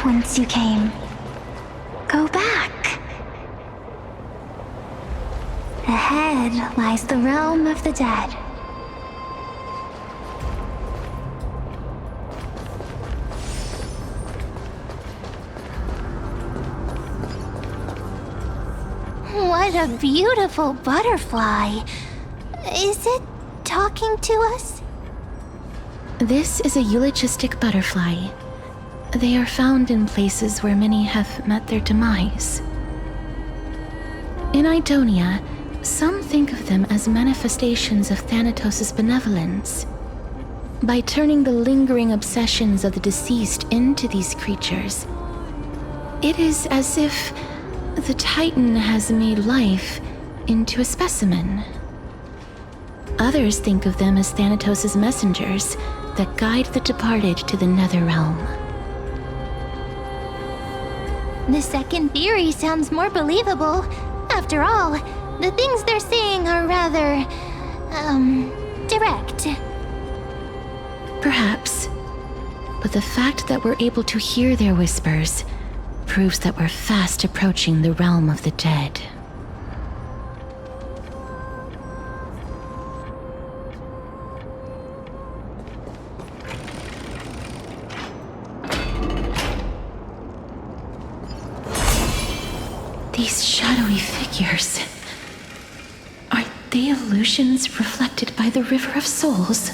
whence you came. Go back. Ahead lies the realm of the dead. What a beautiful butterfly. Is it talking to us? This is a eulogistic butterfly. They are found in places where many have met their demise. In Idonia, some think of them as manifestations of Thanatos' benevolence. By turning the lingering obsessions of the deceased into these creatures, it is as if the Titan has made life into a specimen. Others think of them as Thanatos' messengers that guide the departed to the nether realm. The second theory sounds more believable. After all, the things they're saying are rather, direct. Perhaps. But the fact that we're able to hear their whispers proves that we're fast approaching the realm of the dead. These shadowy figures. Are they illusions reflected by the River of Souls?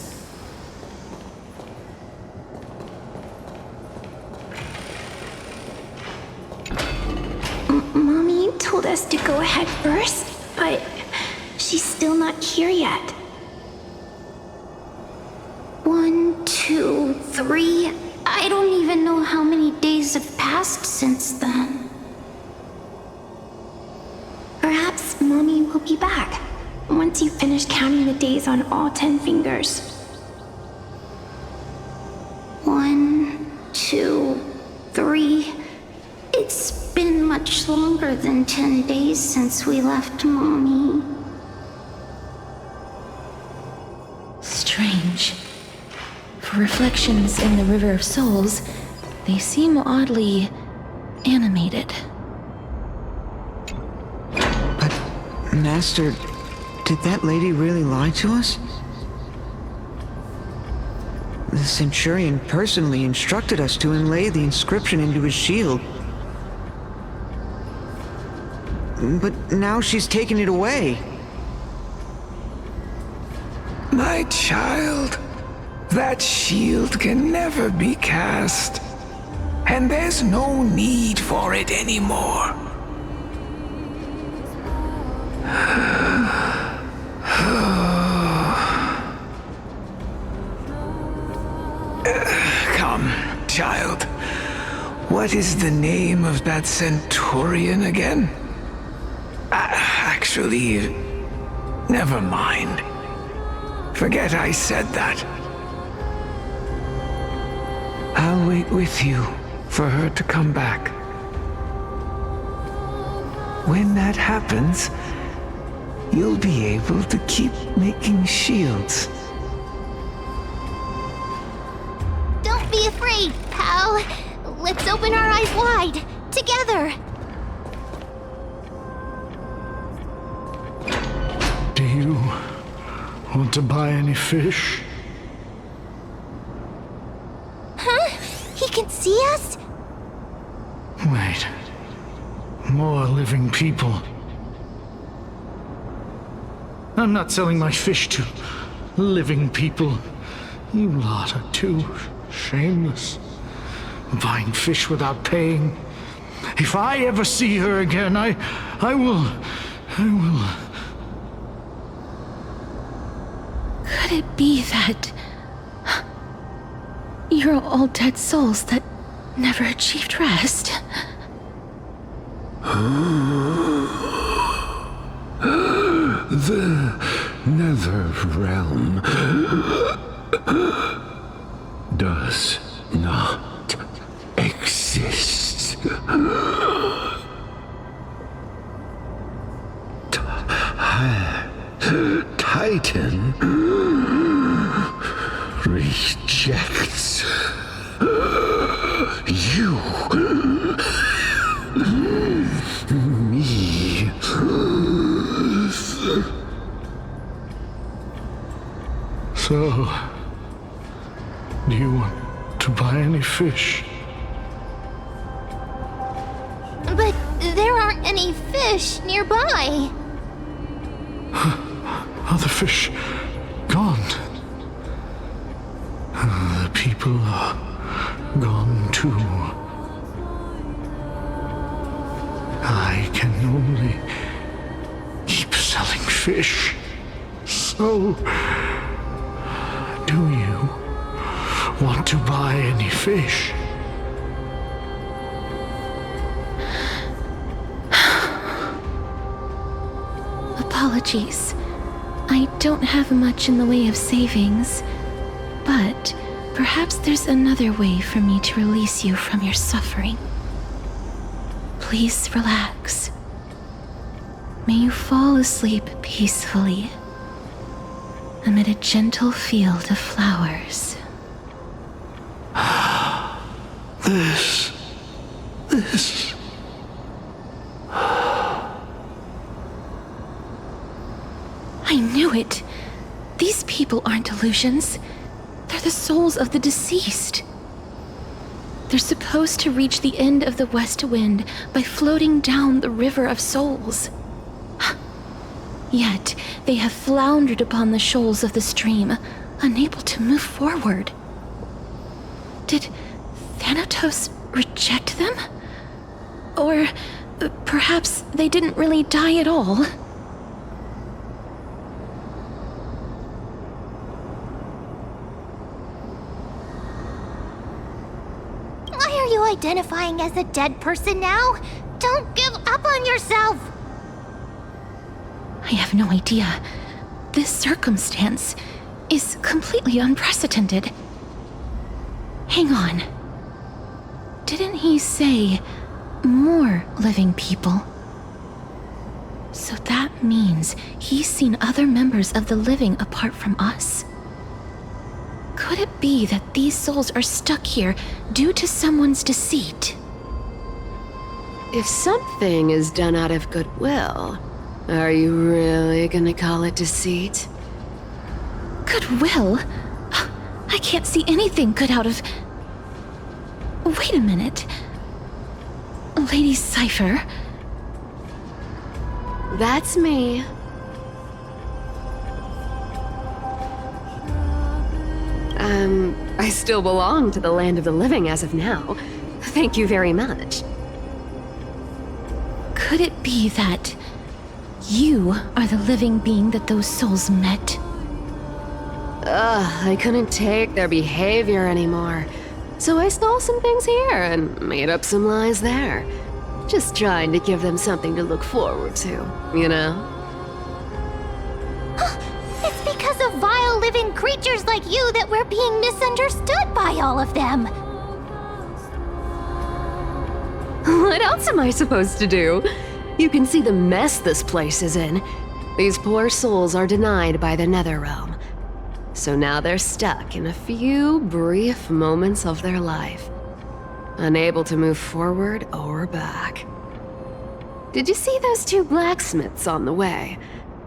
Mommy told us to go ahead first, but she's still not here yet. 1, 2, 3. I don't even know how many days have passed since then. Perhaps Mommy will be back once you finish counting the days on all 10 fingers. 1, 2, 3. It's been much longer than 10 days since we left Mommy. Strange. For reflections in the River of Souls, they seem oddly animated. But, Master, did that lady really lie to us? The Centurion personally instructed us to inlay the inscription into his shield. But now she's taken it away. My child, that shield can never be cast. And there's no need for it anymore. Come, child. What is the name of that Centurion again? Actually, never mind. Forget I said that. I'll wait with you for her to come back. When that happens, you'll be able to keep making shields. Don't be afraid, pal. Let's open our eyes wide, together. Do you want to buy any fish? Huh? He can see us? Wait. More living people. I'm not selling my fish to living people. You lot are too shameless. Buying fish without paying. If I ever see her again, I will... Could it be that you're all dead souls that never achieved rest? The nether realm does not exist. Titan rejects You. Me. So, do you want to buy any fish? But there aren't any fish nearby. Are the fish gone? The people are gone too. I can only keep selling fish. So, do you want to buy any fish? Apologies. I don't have much in the way of savings, but perhaps there's another way for me to release you from your suffering. Please relax. May you fall asleep peacefully amid a gentle field of flowers. This. I knew it. These people aren't illusions. They're the souls of the deceased. They're supposed to reach the end of the west wind by floating down the river of souls. Yet, they have floundered upon the shoals of the stream, unable to move forward. Did Thanatos reject them? Or perhaps they didn't really die at all? Why are you identifying as a dead person now? Don't give up on yourself! I have no idea. This circumstance is completely unprecedented. Hang on. Didn't he say more living people? So that means he's seen other members of the living apart from us? Could it be that these souls are stuck here due to someone's deceit? If something is done out of goodwill, are you really gonna call it deceit? Goodwill? I can't see anything good out of... Wait a minute. Lady Cypher? That's me. I still belong to the land of the living as of now. Thank you very much. Could it be that you are the living being that those souls met? I couldn't take their behavior anymore. So I stole some things here and made up some lies there. Just trying to give them something to look forward to, you know? It's because of vile living creatures like you that we're being misunderstood by all of them. What else am I supposed to do? You can see the mess this place is in. These poor souls are denied by the Netherrealm. So now they're stuck in a few brief moments of their life, unable to move forward or back. Did you see those two blacksmiths on the way?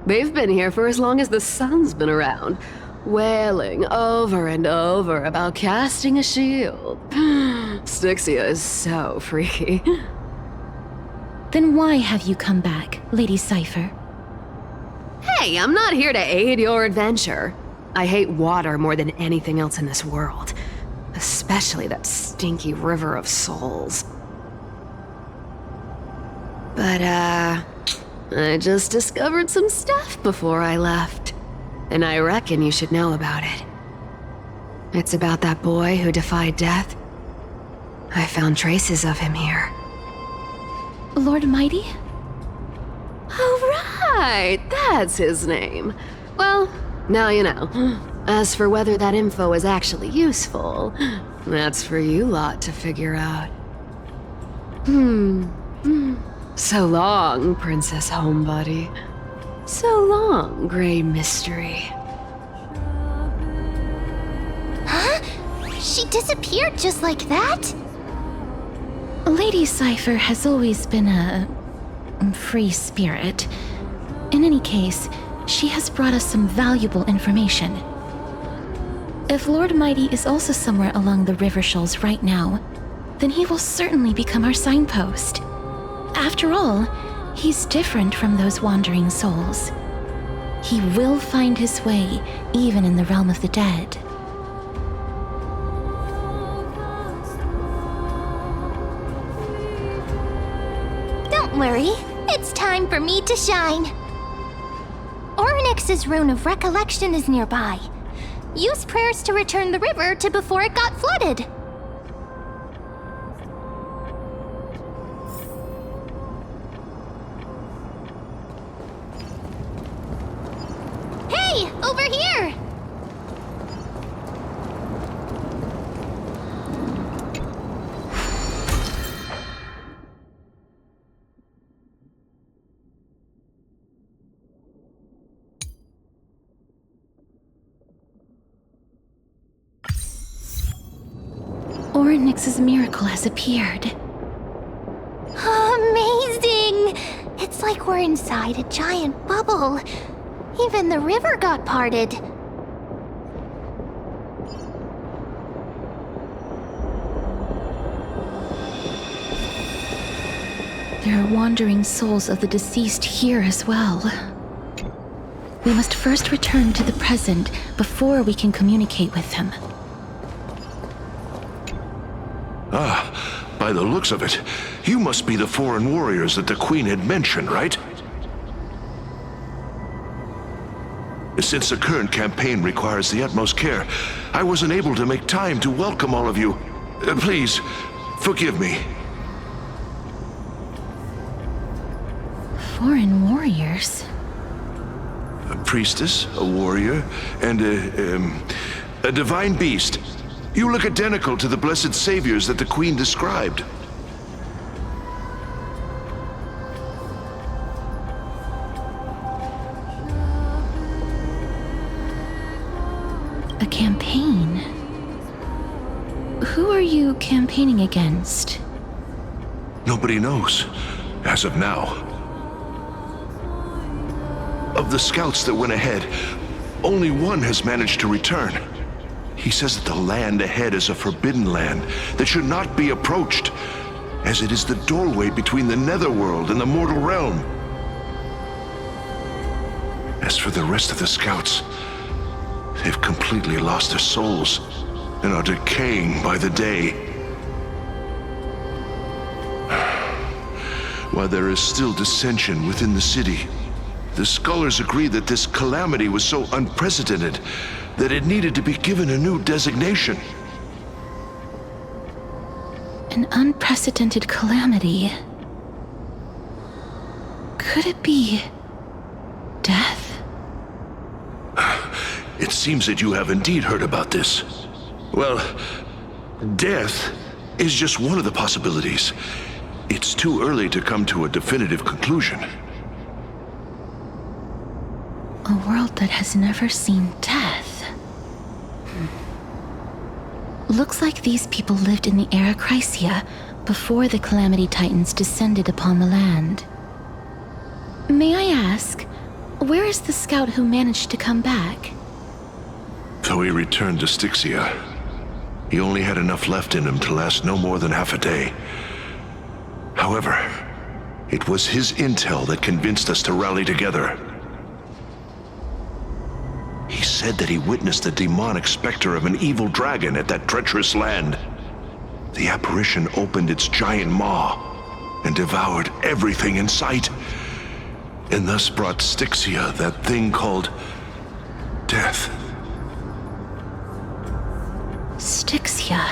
They've been here for as long as the sun's been around, wailing over and over about casting a shield. Styxia is so freaky. Then why have you come back, Lady Cypher? Hey, I'm not here to aid your adventure. I hate water more than anything else in this world. Especially that stinky river of souls. But, I just discovered some stuff before I left. And I reckon you should know about it. It's about that boy who defied death. I found traces of him here. Lord Mighty? Oh, right! That's his name. Well, now you know. As for whether that info is actually useful, that's for you lot to figure out. So long, Princess Homebody. So long, Grey Mystery. Huh? She disappeared just like that? Lady Cypher has always been a free spirit. In any case, she has brought us some valuable information. If Lord Mighty is also somewhere along the river shoals right now, then he will certainly become our signpost. After all, he's different from those wandering souls. He will find his way, even in the realm of the dead. Don't worry, it's time for me to shine. Orynyx's rune of recollection is nearby. Use prayers to return the river to before it got flooded. Hey, over here! Orynyx's miracle has appeared. Amazing! It's like we're inside a giant bubble. Even the river got parted. There are wandering souls of the deceased here as well. We must first return to the present before we can communicate with them. Ah, by the looks of it, you must be the foreign warriors that the Queen had mentioned, right? Since the current campaign requires the utmost care, I wasn't able to make time to welcome all of you. Please, forgive me. Foreign warriors? A priestess, a warrior, and a divine beast. You look identical to the blessed saviors that the Queen described. A campaign? Who are you campaigning against? Nobody knows, as of now. Of the scouts that went ahead, only one has managed to return. He says that the land ahead is a forbidden land that should not be approached, as it is the doorway between the netherworld and the mortal realm. As for the rest of the scouts, they've completely lost their souls and are decaying by the day. While there is still dissension within the city, the scholars agree that this calamity was so unprecedented that it needed to be given a new designation. An unprecedented calamity. Could it be death? It seems that you have indeed heard about this. Well, death is just one of the possibilities. It's too early to come to a definitive conclusion. A world that has never seen death. Looks like these people lived in the era Chrysia before the Calamity Titans descended upon the land. May I ask, where is the scout who managed to come back? So he returned to Styxia. He only had enough left in him to last no more than half a day. However, it was his intel that convinced us to rally together. He said that he witnessed the demonic specter of an evil dragon at that treacherous land. The apparition opened its giant maw and devoured everything in sight, and thus brought Styxia that thing called death. Styxia.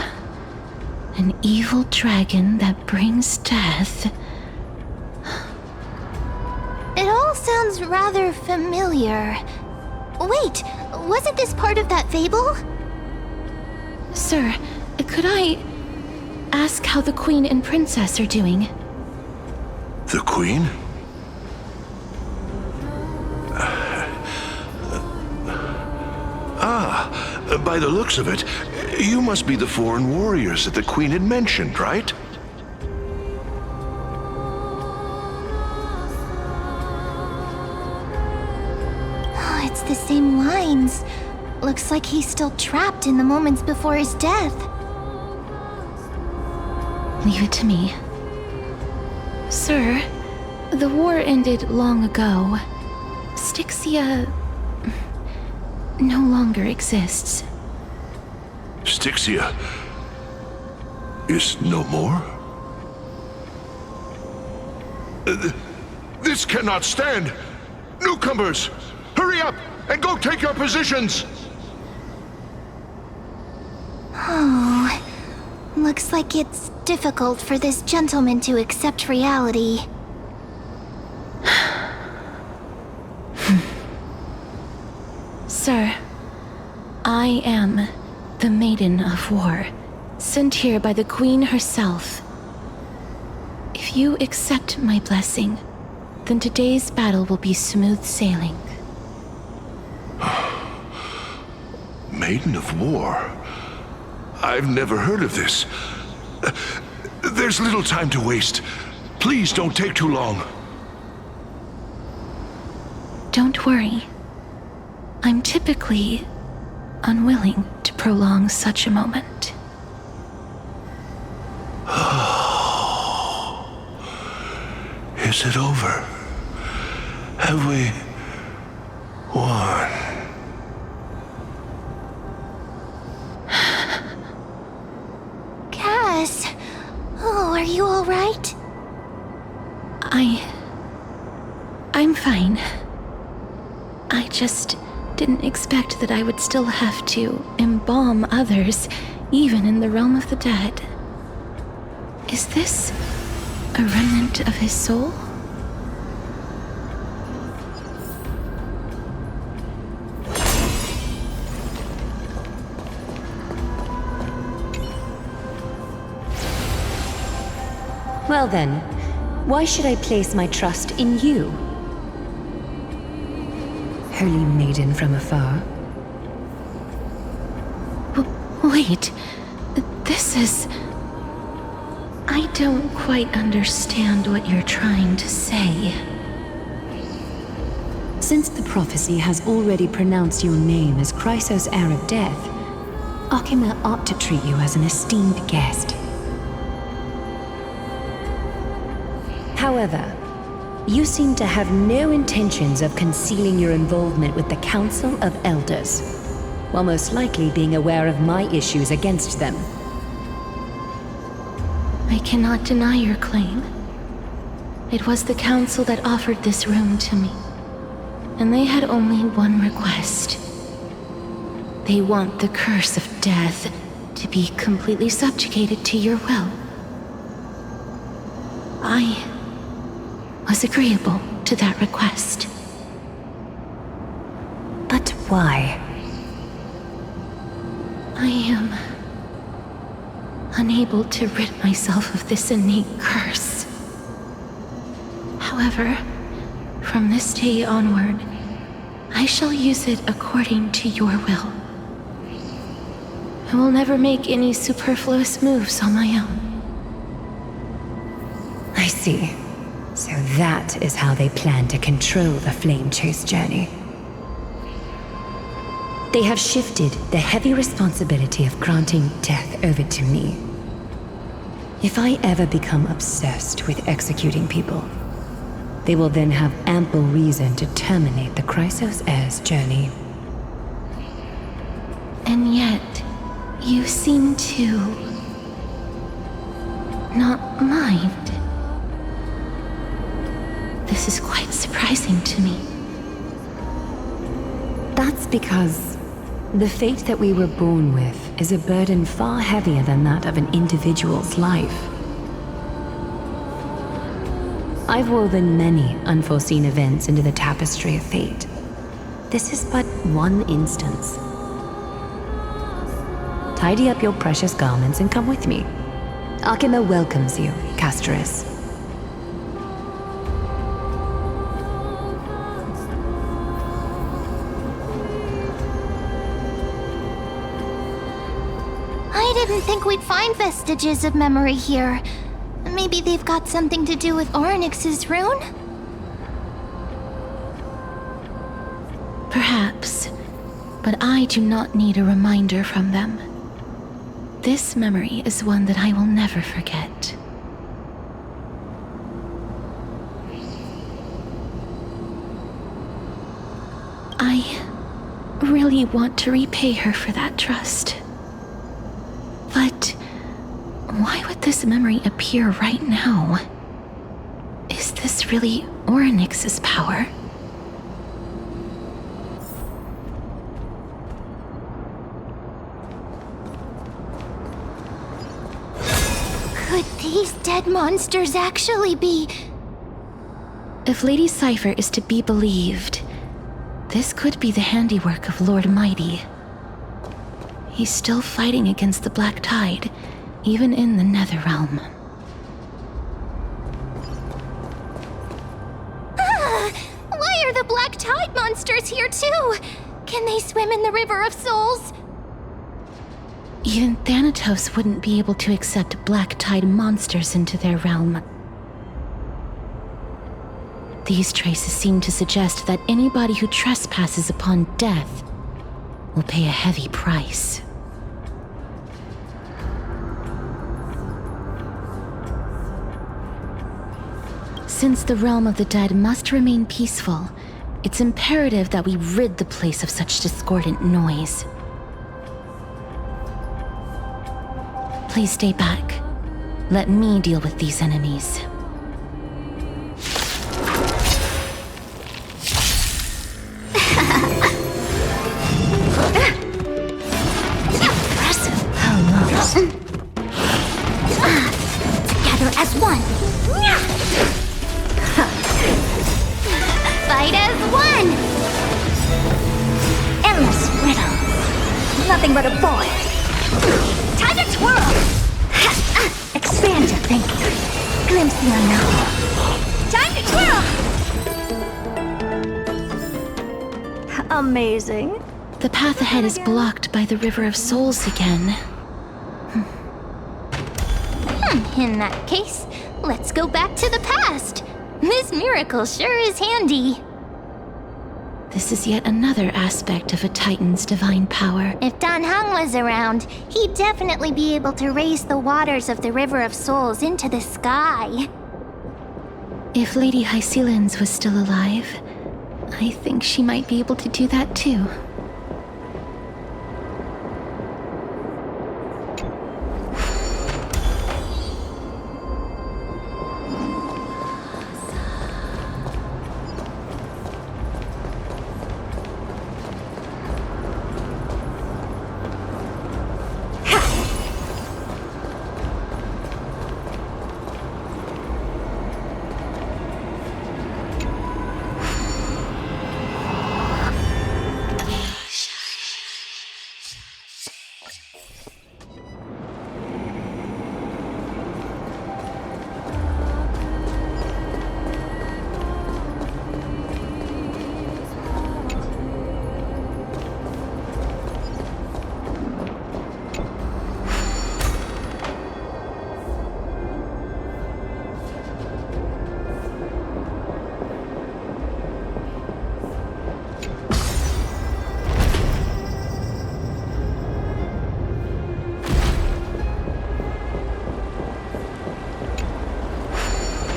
An evil dragon that brings death. It all sounds rather familiar. Wait, wasn't this part of that fable? Sir, could I ask how the Queen and Princess are doing? The Queen? By the looks of it, you must be the foreign warriors that the Queen had mentioned, right? It's the same lines. Looks like he's still trapped in the moments before his death. Leave it to me. Sir, the war ended long ago. Styxia no longer exists. Styxia is no more? This cannot stand! Newcomers, hurry up and go take your positions! Oh, looks like it's difficult for this gentleman to accept reality. Sir, I am the Maiden of War, sent here by the Queen herself. If you accept my blessing, then today's battle will be smooth sailing. Maiden of War? I've never heard of this. There's little time to waste. Please don't take too long. Don't worry. I'm typically unwilling to prolong such a moment. Is it over? Have we won? Cass, oh, are you all right? I'm fine. I just didn't expect that I would still have to embalm others, even in the realm of the dead. Is this a remnant of his soul? Well then, why should I place my trust in you? Holy maiden from afar. Wait, this is... I don't quite understand what you're trying to say. Since the prophecy has already pronounced your name as Chrysos' heir of death, Akima ought to treat you as an esteemed guest. However, you seem to have no intentions of concealing your involvement with the Council of Elders, while most likely being aware of my issues against them. I cannot deny your claim. It was the Council that offered this room to me, and they had only one request. They want the curse of death to be completely subjugated to your will. I was agreeable to that request. But why? I am unable to rid myself of this innate curse. However, from this day onward, I shall use it according to your will. I will never make any superfluous moves on my own. I see. So that is how they plan to control the Flame Chase journey. They have shifted the heavy responsibility of granting death over to me. If I ever become obsessed with executing people, they will then have ample reason to terminate the Chrysos heir's journey. And yet, you seem to not mind. This is quite surprising to me. That's because the fate that we were born with is a burden far heavier than that of an individual's life. I've woven many unforeseen events into the tapestry of fate. This is but one instance. Tidy up your precious garments and come with me. Akima welcomes you, Castoris. I didn't think we'd find vestiges of memory here. Maybe they've got something to do with Ornyx's rune? Perhaps, but I do not need a reminder from them. This memory is one that I will never forget. I really want to repay her for that trust. But why would this memory appear right now? Is this really Orynyx's power? Could these dead monsters actually be... If Lady Cypher is to be believed, this could be the handiwork of Lord Mighty. He's still fighting against the Black Tide, even in the Netherrealm. Why are the Black Tide monsters here too? Can they swim in the River of Souls? Even Thanatos wouldn't be able to accept Black Tide monsters into their realm. These traces seem to suggest that anybody who trespasses upon death will pay a heavy price. Since the realm of the dead must remain peaceful, it's imperative that we rid the place of such discordant noise. Please stay back. Let me deal with these enemies. Together as one. Fight as one. Endless riddles. Nothing but a void. Time to twirl. Expand your thinking. Glimpse the unknown. Time to twirl. Amazing. The path ahead is blocked by the River of Souls again. In that case, let's go back to the past. This miracle sure is handy. This is yet another aspect of a Titan's divine power. If Dan Heng was around, he'd definitely be able to raise the waters of the River of Souls into the sky. If Lady Hycelens was still alive, I think she might be able to do that too.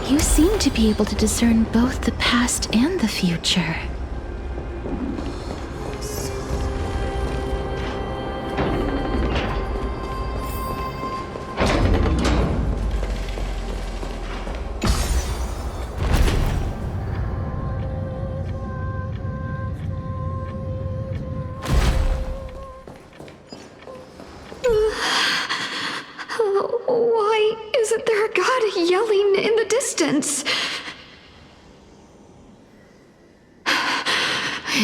You seem to be able to discern both the past and the future. Why isn't there a god yelling in the distance?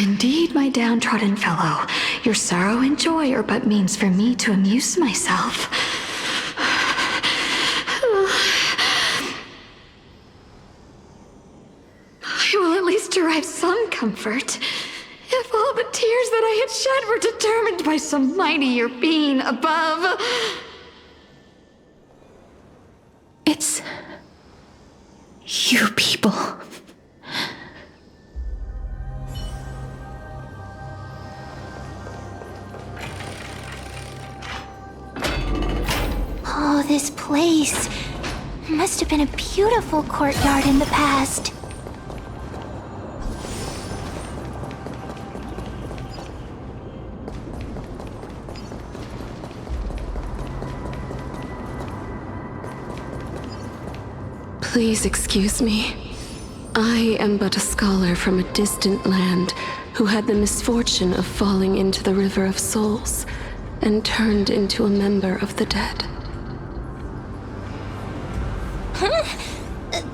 Indeed, my downtrodden fellow, your sorrow and joy are but means for me to amuse myself. I will at least derive some comfort. If all the tears that I had shed were determined by some mightier being above. It's you people. this place. Must have been a beautiful courtyard in the past. Please excuse me. I am but a scholar from a distant land who had the misfortune of falling into the River of Souls and turned into a member of the dead.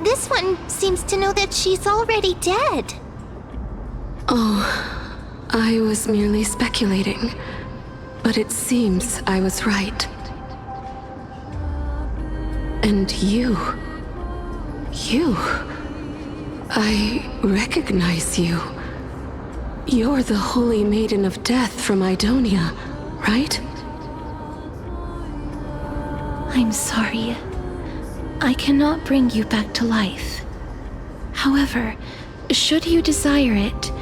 This one seems to know that she's already dead. Oh, I was merely speculating, but it seems I was right. And you, I recognize you. You're the Holy Maiden of Death from Idonia, right? I'm sorry. I cannot bring you back to life. However, should you desire it,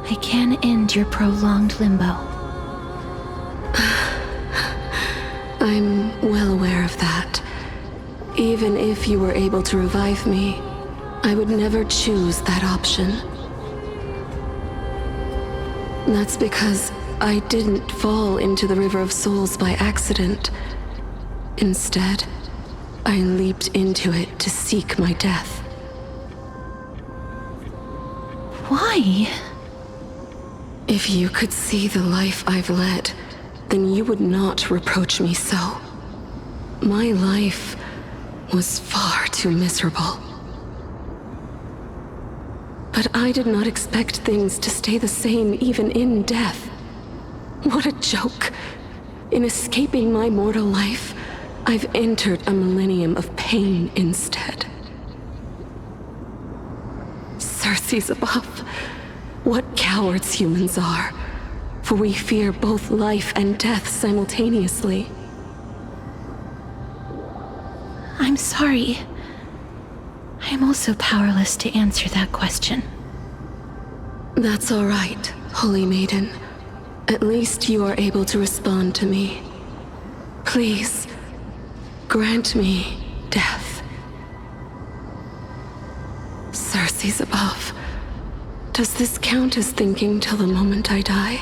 I can end your prolonged limbo. I'm well aware of that. Even if you were able to revive me, I would never choose that option. That's because I didn't fall into the River of Souls by accident. Instead, I leaped into it to seek my death. Why? If you could see the life I've led, then you would not reproach me so. My life was far too miserable. But I did not expect things to stay the same even in death. What a joke! In escaping my mortal life, I've entered a millennium of pain instead. Circes above, what cowards humans are, for we fear both life and death simultaneously. I'm sorry. I am also powerless to answer that question. That's all right, Holy Maiden. At least you are able to respond to me. Please, grant me death. Circes above, does this count as thinking till the moment I die?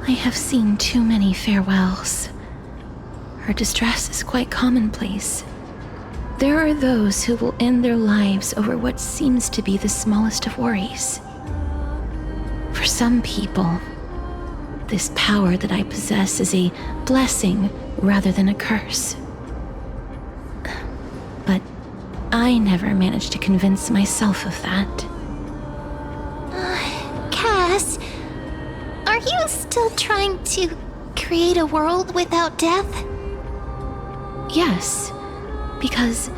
I have seen too many farewells. Her distress is quite commonplace. There are those who will end their lives over what seems to be the smallest of worries. For some people, this power that I possess is a blessing rather than a curse. But I never managed to convince myself of that. Cass, are you still trying to create a world without death? Yes, because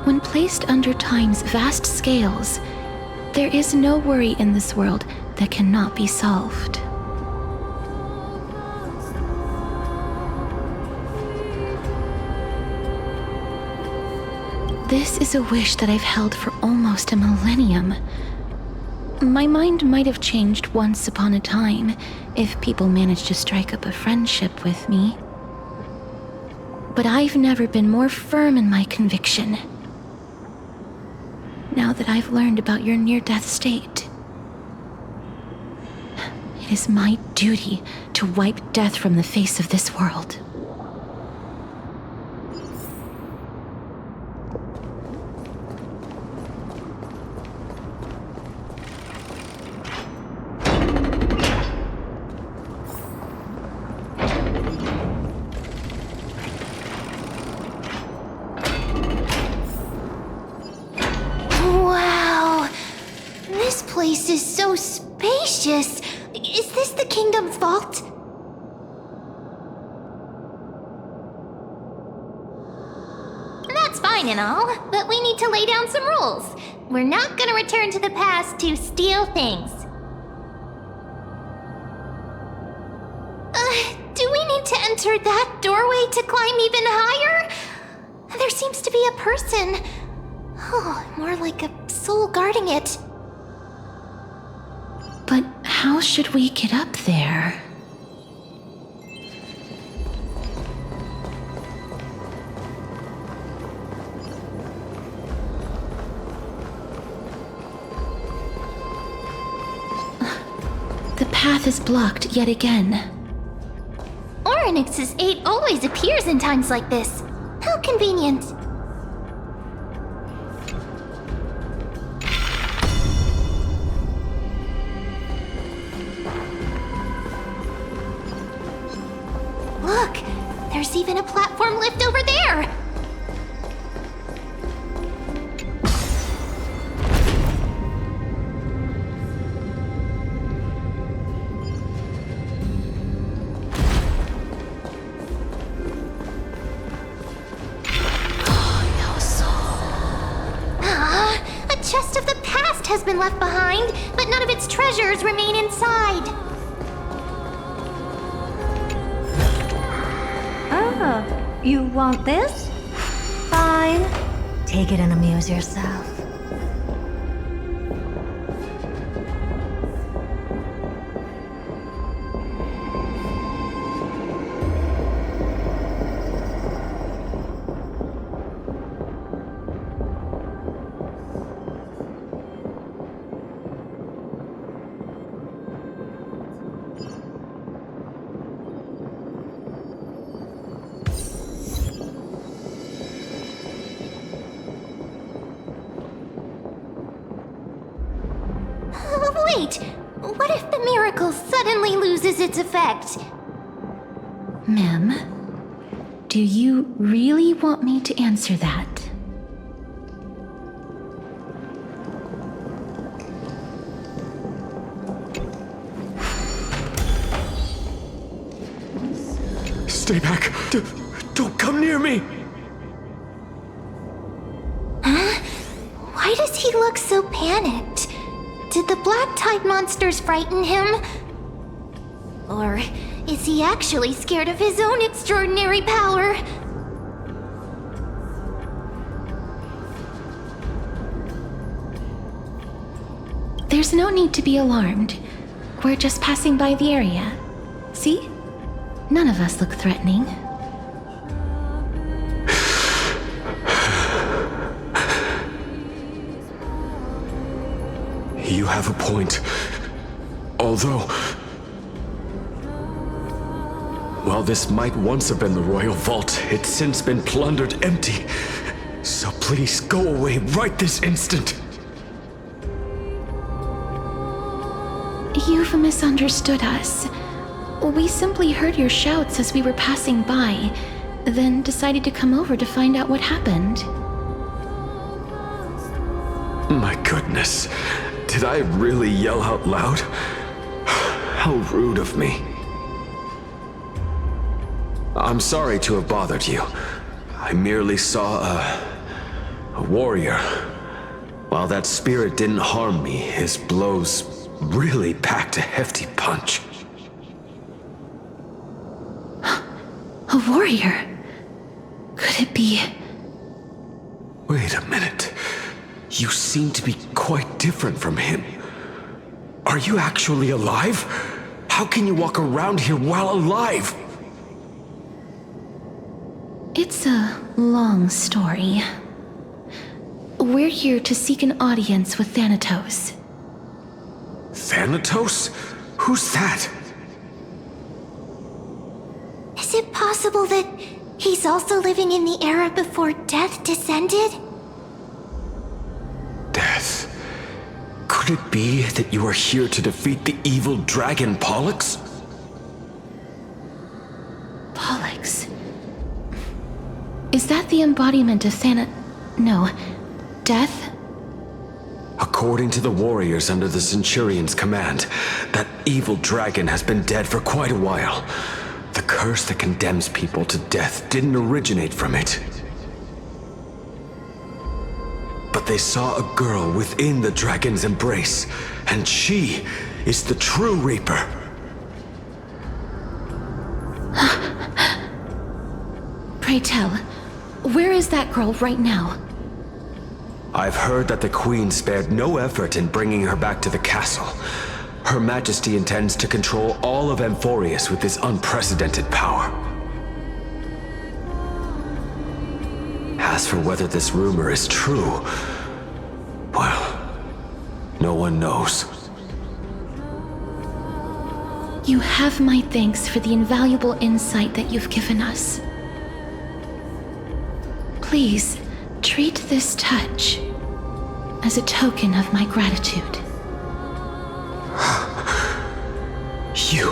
when placed under time's vast scales, there is no worry in this world that cannot be solved. This is a wish that I've held for almost a millennium. My mind might have changed once upon a time if people managed to strike up a friendship with me. But I've never been more firm in my conviction. Now that I've learned about your near-death state, it is my duty to wipe death from the face of this world. Wow, this place is so spacious. Is this the kingdom's vault? That's fine and all, but we need to lay down some rules. We're not gonna return to the past to steal things. Do we need to enter that doorway to climb even higher? There seems to be a person. Oh, more like a soul guarding it. But how should we get up there? The path is blocked yet again. Oryx's 8 always appears in times like this. How convenient. Look, there's even a platform lift over there. Has been left behind, but none of its treasures remain inside. Oh, you want this? Fine. Take it and amuse yourself. Wait, what if the miracle suddenly loses its effect? Mem, do you really want me to answer that? Stay back. Don't come near me. Huh? Why does he look so panicked? Did the black tide monsters frighten him? Or is he actually scared of his own extraordinary power? There's no need to be alarmed. We're just passing by the area. See? None of us look threatening. You have a point. Although... while this might once have been the royal vault, it's since been plundered empty. So please go away right this instant. You've misunderstood us. We simply heard your shouts as we were passing by, then decided to come over to find out what happened. My goodness. Did I really yell out loud? How rude of me. I'm sorry to have bothered you. I merely saw a warrior. While that spirit didn't harm me, his blows really packed a hefty punch. A warrior? Could it be... Wait a minute. You seem to be quite different from him. Are you actually alive? How can you walk around here while alive? It's a long story. We're here to seek an audience with Thanatos. Thanatos? Who's that? Is it possible that he's also living in the era before death descended? Death? Could it be that you are here to defeat the evil dragon Pollux? Pollux? Is that the embodiment of No, death? According to the warriors under the Centurion's command, that evil dragon has been dead for quite a while. The curse that condemns people to death didn't originate from it. But they saw a girl within the dragon's embrace, and she is the true Reaper. Pray tell, where is that girl right now? I've heard that the Queen spared no effort in bringing her back to the castle. Her Majesty intends to control all of Amphorius with this unprecedented power. As for whether this rumor is true, well, no one knows. You have my thanks for the invaluable insight that you've given us. Please, treat this touch as a token of my gratitude. You...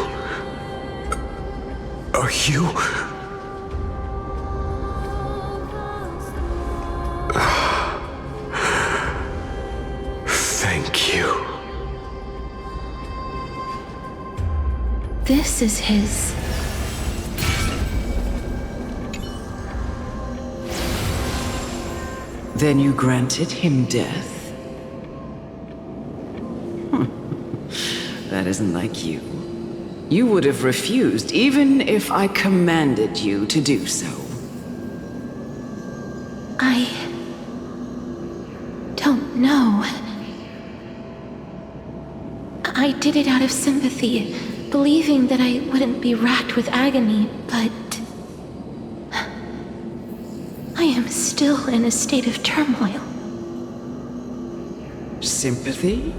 Are you... Thank you. This is his. Then you granted him death? That isn't like you. You would have refused even if I commanded you to do so. I don't know. I did it out of sympathy, believing that I wouldn't be racked with agony, but I am still in a state of turmoil. Sympathy?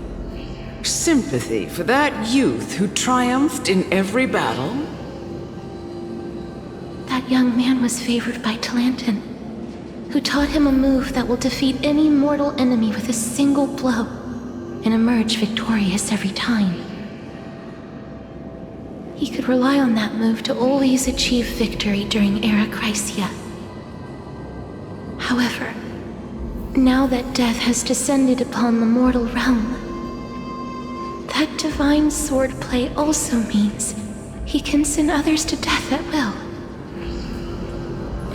Sympathy for that youth who triumphed in every battle? That young man was favored by Talantin, who taught him a move that will defeat any mortal enemy with a single blow and emerge victorious every time. He could rely on that move to always achieve victory during Era Chrysia. However, now that death has descended upon the mortal realm, that divine swordplay also means he can send others to death at will.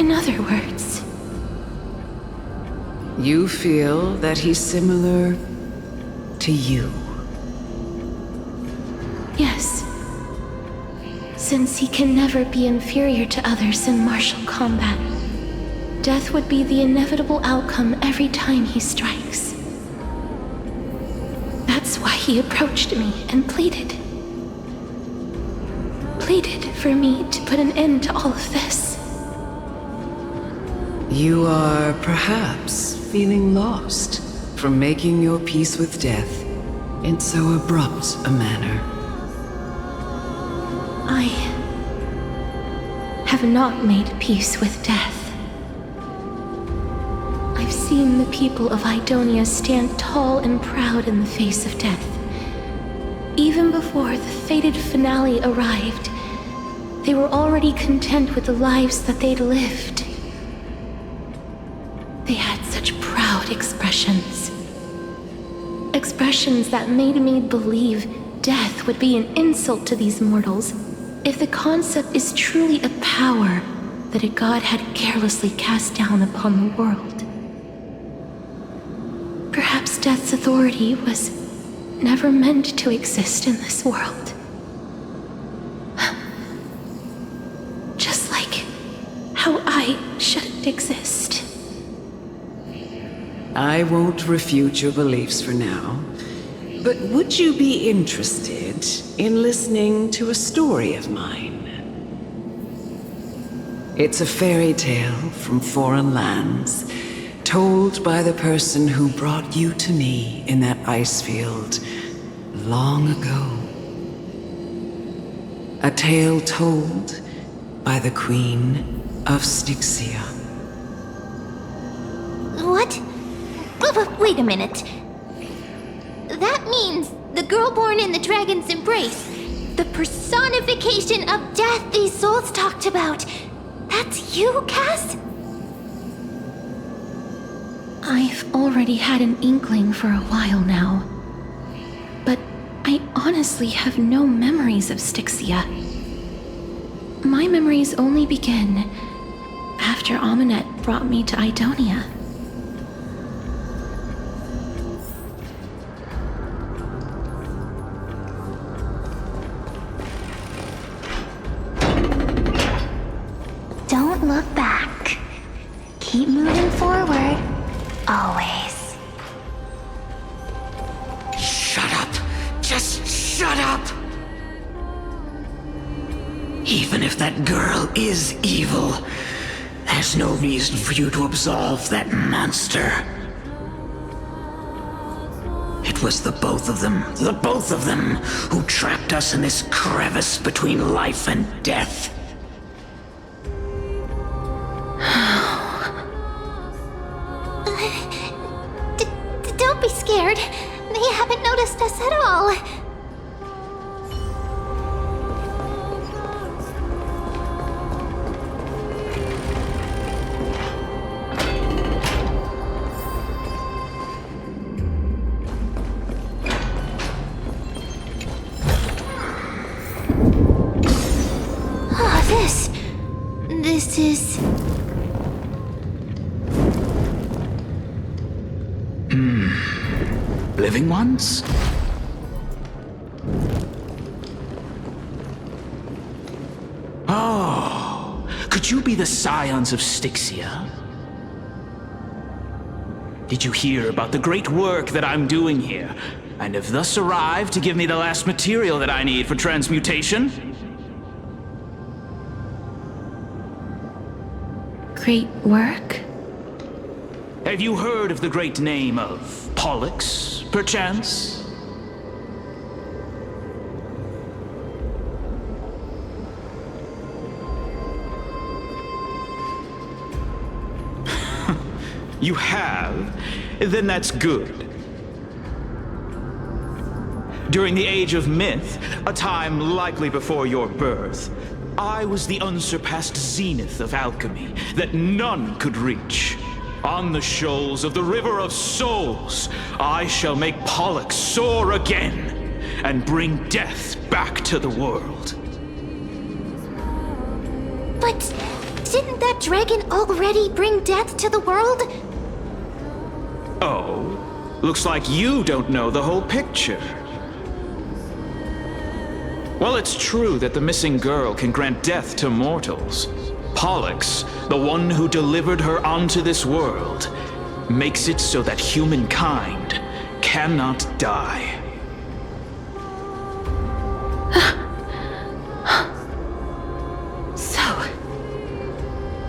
In other words, you feel that he's similar to you? yes. Since he can never be inferior to others in martial combat, death would be the inevitable outcome every time he strikes. That's why he approached me and pleaded. Pleaded for me to put an end to all of this. You are perhaps feeling lost from making your peace with death in so abrupt a manner. I have not made peace with death. I've seen the people of Idonia stand tall and proud in the face of death. Even before the fated finale arrived, they were already content with the lives that they'd lived. They had such proud expressions. Expressions that made me believe death would be an insult to these mortals if the concept is truly a power that a god had carelessly cast down upon the world. Perhaps death's authority was never meant to exist in this world. Just like how I shouldn't exist. I won't refute your beliefs for now, but would you be interested in listening to a story of mine? It's a fairy tale from foreign lands, told by the person who brought you to me in that ice field long ago. A tale told by the Queen of Styxia. What? Wait a minute. That means the girl born in the dragon's embrace, the personification of death these souls talked about. That's you, Cass? I've already had an inkling for a while now, but I honestly have no memories of Styxia. My memories only begin after Aminet brought me to Idonia. Don't look back. Keep moving forward. Always. Shut up! Even if that girl is evil, there's no reason for you to absolve that monster. It was the both of them, who trapped us in this crevice between life and death. Don't be scared. They haven't noticed us at all. This is... Living ones? Oh, could you be the scions of Styxia? Did you hear about the great work that I'm doing here, and have thus arrived to give me the last material that I need for transmutation? Great work? Have you heard of the great name of Pollux, perchance? You have? Then that's good. During the Age of Myth, a time likely before your birth, I was the unsurpassed zenith of alchemy that none could reach. On the shoals of the River of Souls, I shall make Pollux soar again and bring death back to the world. But didn't that dragon already bring death to the world? Oh, looks like you don't know the whole picture. Well, it's true that the missing girl can grant death to mortals. Pollux, the one who delivered her onto this world, makes it so that humankind cannot die. So,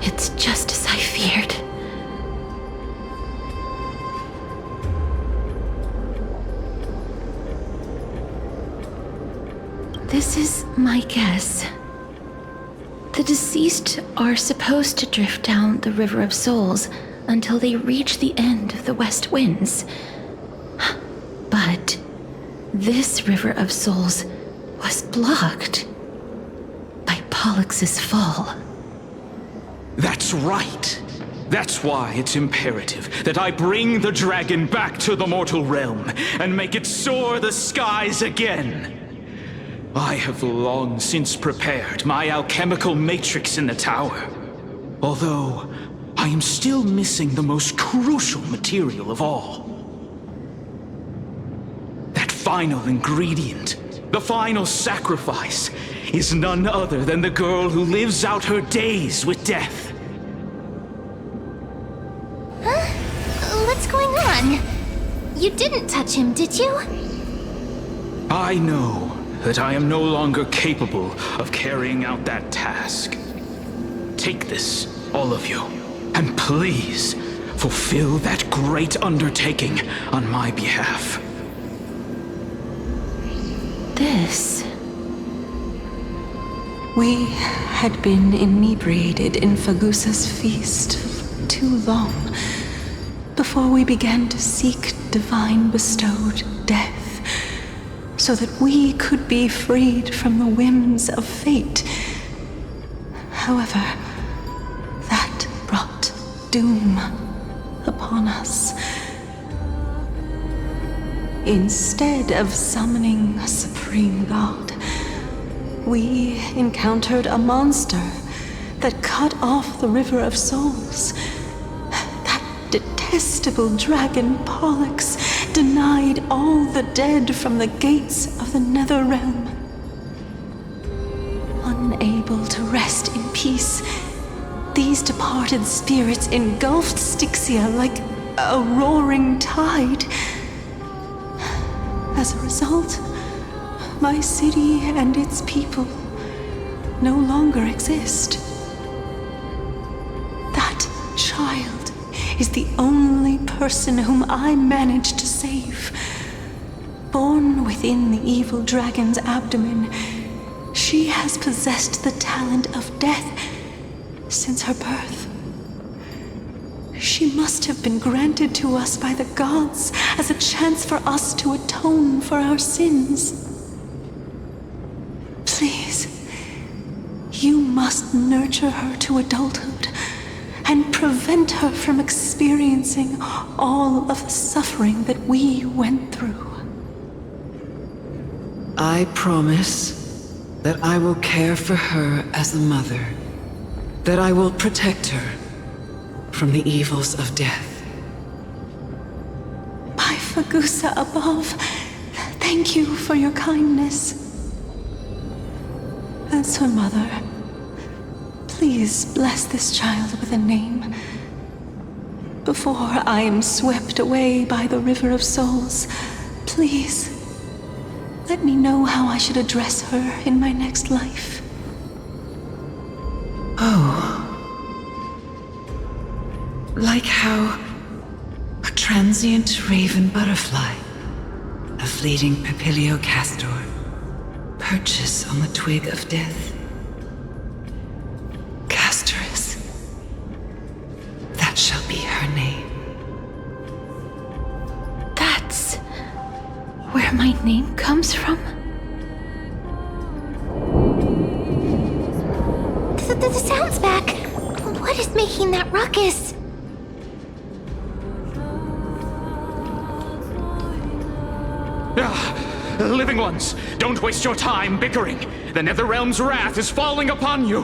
it's just as I feared. This is my guess. The deceased are supposed to drift down the River of Souls until they reach the end of the West Winds. But this River of Souls was blocked by Pollux's fall. That's right. That's why it's imperative that I bring the dragon back to the mortal realm and make it soar the skies again. I have long since prepared my alchemical matrix in the tower, although I am still missing the most crucial material of all. That final ingredient, the final sacrifice, is none other than the girl who lives out her days with death. Huh? What's going on? You didn't touch him, did you? I know that I am no longer capable of carrying out that task. Take this, all of you, and please fulfill that great undertaking on my behalf. This... We had been inebriated in Fagusa's feast for too long before we began to seek divine bestowed death, so that we could be freed from the whims of fate. However, that brought doom upon us. Instead of summoning a supreme god, we encountered a monster that cut off the River of Souls. That detestable dragon Pollux denied all the dead from the gates of the Nether Realm. Unable to rest in peace, these departed spirits engulfed Styxia like a roaring tide. As a result, my city and its people no longer exist. That child is the only person whom I managed to save. Born within the evil dragon's abdomen, she has possessed the talent of death since her birth. She must have been granted to us by the gods as a chance for us to atone for our sins. Please, you must nurture her to adulthood and prevent her from experiencing all of the suffering that we went through. I promise that I will care for her as a mother, that I will protect her from the evils of death. My Fagusa above, thank you for your kindness. As her mother, please bless this child with a name. Before I am swept away by the River of Souls, please let me know how I should address her in my next life. Oh. Like how a transient raven butterfly, a fleeting papilio castor, perches on the twig of death. Castorus. That shall be her name. That's where my name comes from? The sound's back. What is making that ruckus? Living ones, don't waste your time bickering. The Netherrealm's wrath is falling upon you.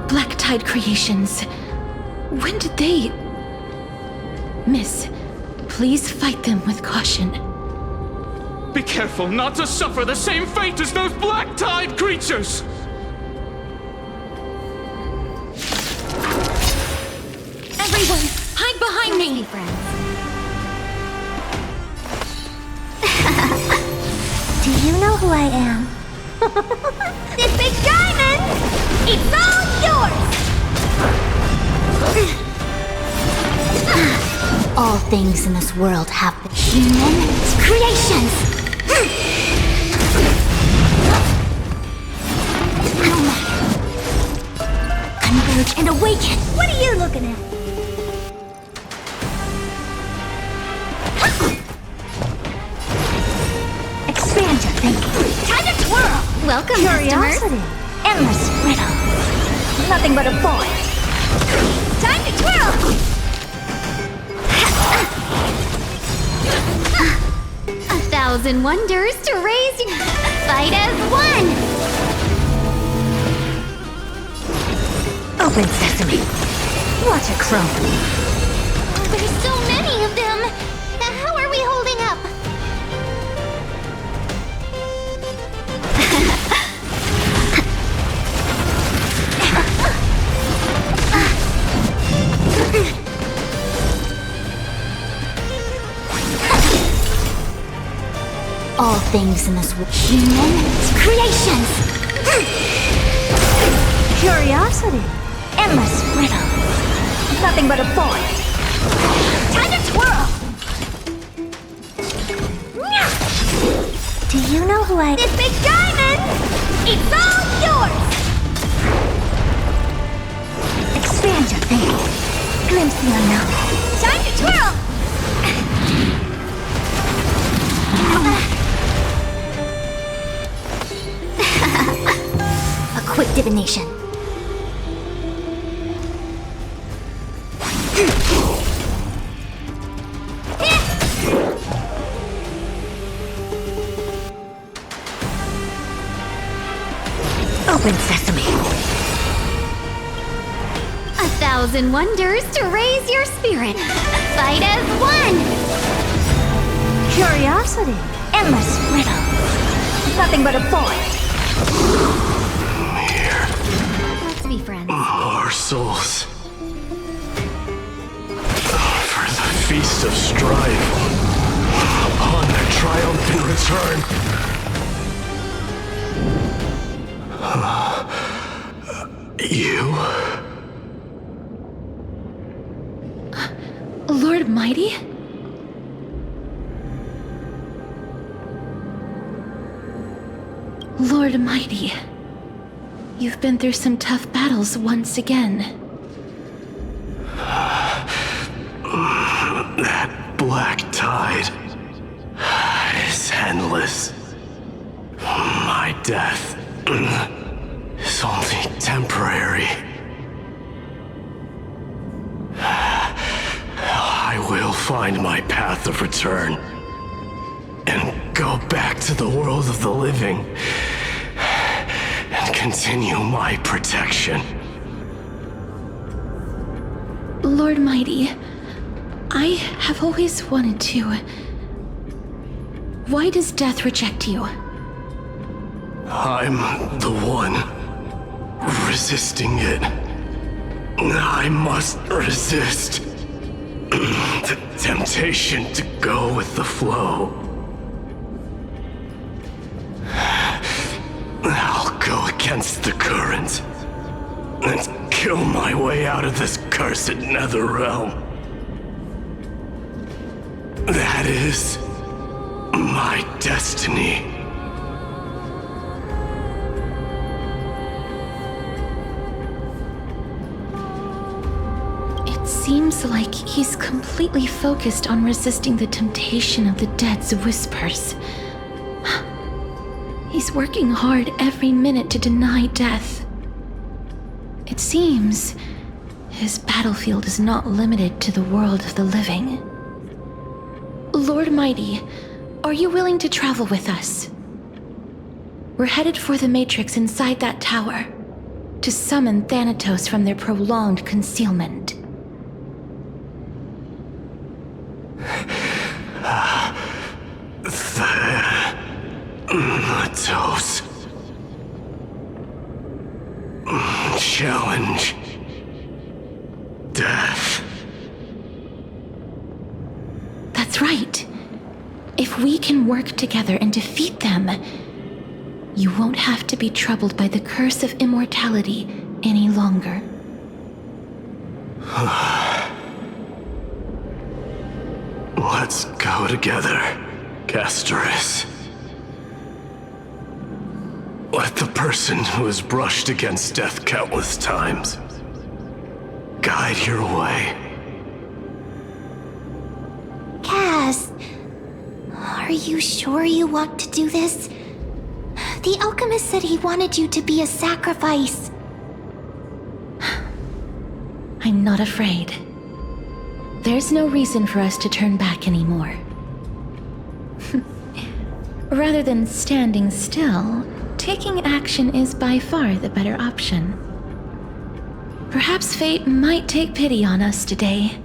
Black Tide creations. When did they... Miss, please fight them with caution. Be careful not to suffer the same fate as those Black Tide creatures! Everyone, hide behind me! Friends. Do you know who I am? This big diamond! It's all yours! All things in this world have been human creations! No matter. Converge and awaken! What are you looking at? Expand your thinking. Time to twirl! Welcome, curiosity. Endless riddle. Nothing but a void. Time to twirl! 1,000 wonders to raise you. Fight as one! Open sesame. Watch it chrome. There's so many of them. How are we holding up? All things in this world. Human creations! Curiosity. Endless riddle. Nothing but a void. Time to twirl! Do you know who I... This big diamond! It's all yours! Expand your thinking. Glimpse the unknown. Time to twirl! A quick divination. Open sesame. 1,000 wonders to raise your spirit. Fight as one. Curiosity. Endless riddle. Nothing but a void. Here. Let's be friends. Our souls. For the feast of strife. return. You? Lord Mighty? Lord Mighty, you've been through some tough battles once again. That black tide is endless. My death is only temporary. I will find my path of return and go back to the world of the living and continue my protection. Lord Mighty, I have always wanted to. Why does death reject you? I'm the one resisting it. I must resist the temptation to go with the flow. I'll go against the current and kill my way out of this cursed nether realm. That is my destiny. It seems like he's completely focused on resisting the temptation of the dead's whispers. He's working hard every minute to deny death. It seems his battlefield is not limited to the world of the living. Lord Mighty, are you willing to travel with us? We're headed for the Matrix inside that tower, to summon Thanatos from their prolonged concealment. Thanatos. Challenge. Death. That's right. If we can work together and defeat them, you won't have to be troubled by the curse of immortality any longer. Let's go together, Castorus. Let the person who has brushed against death countless times guide your way. Cass, are you sure you want to do this? The alchemist said he wanted you to be a sacrifice. I'm not afraid. There's no reason for us to turn back anymore. Rather than standing still, taking action is by far the better option. Perhaps fate might take pity on us today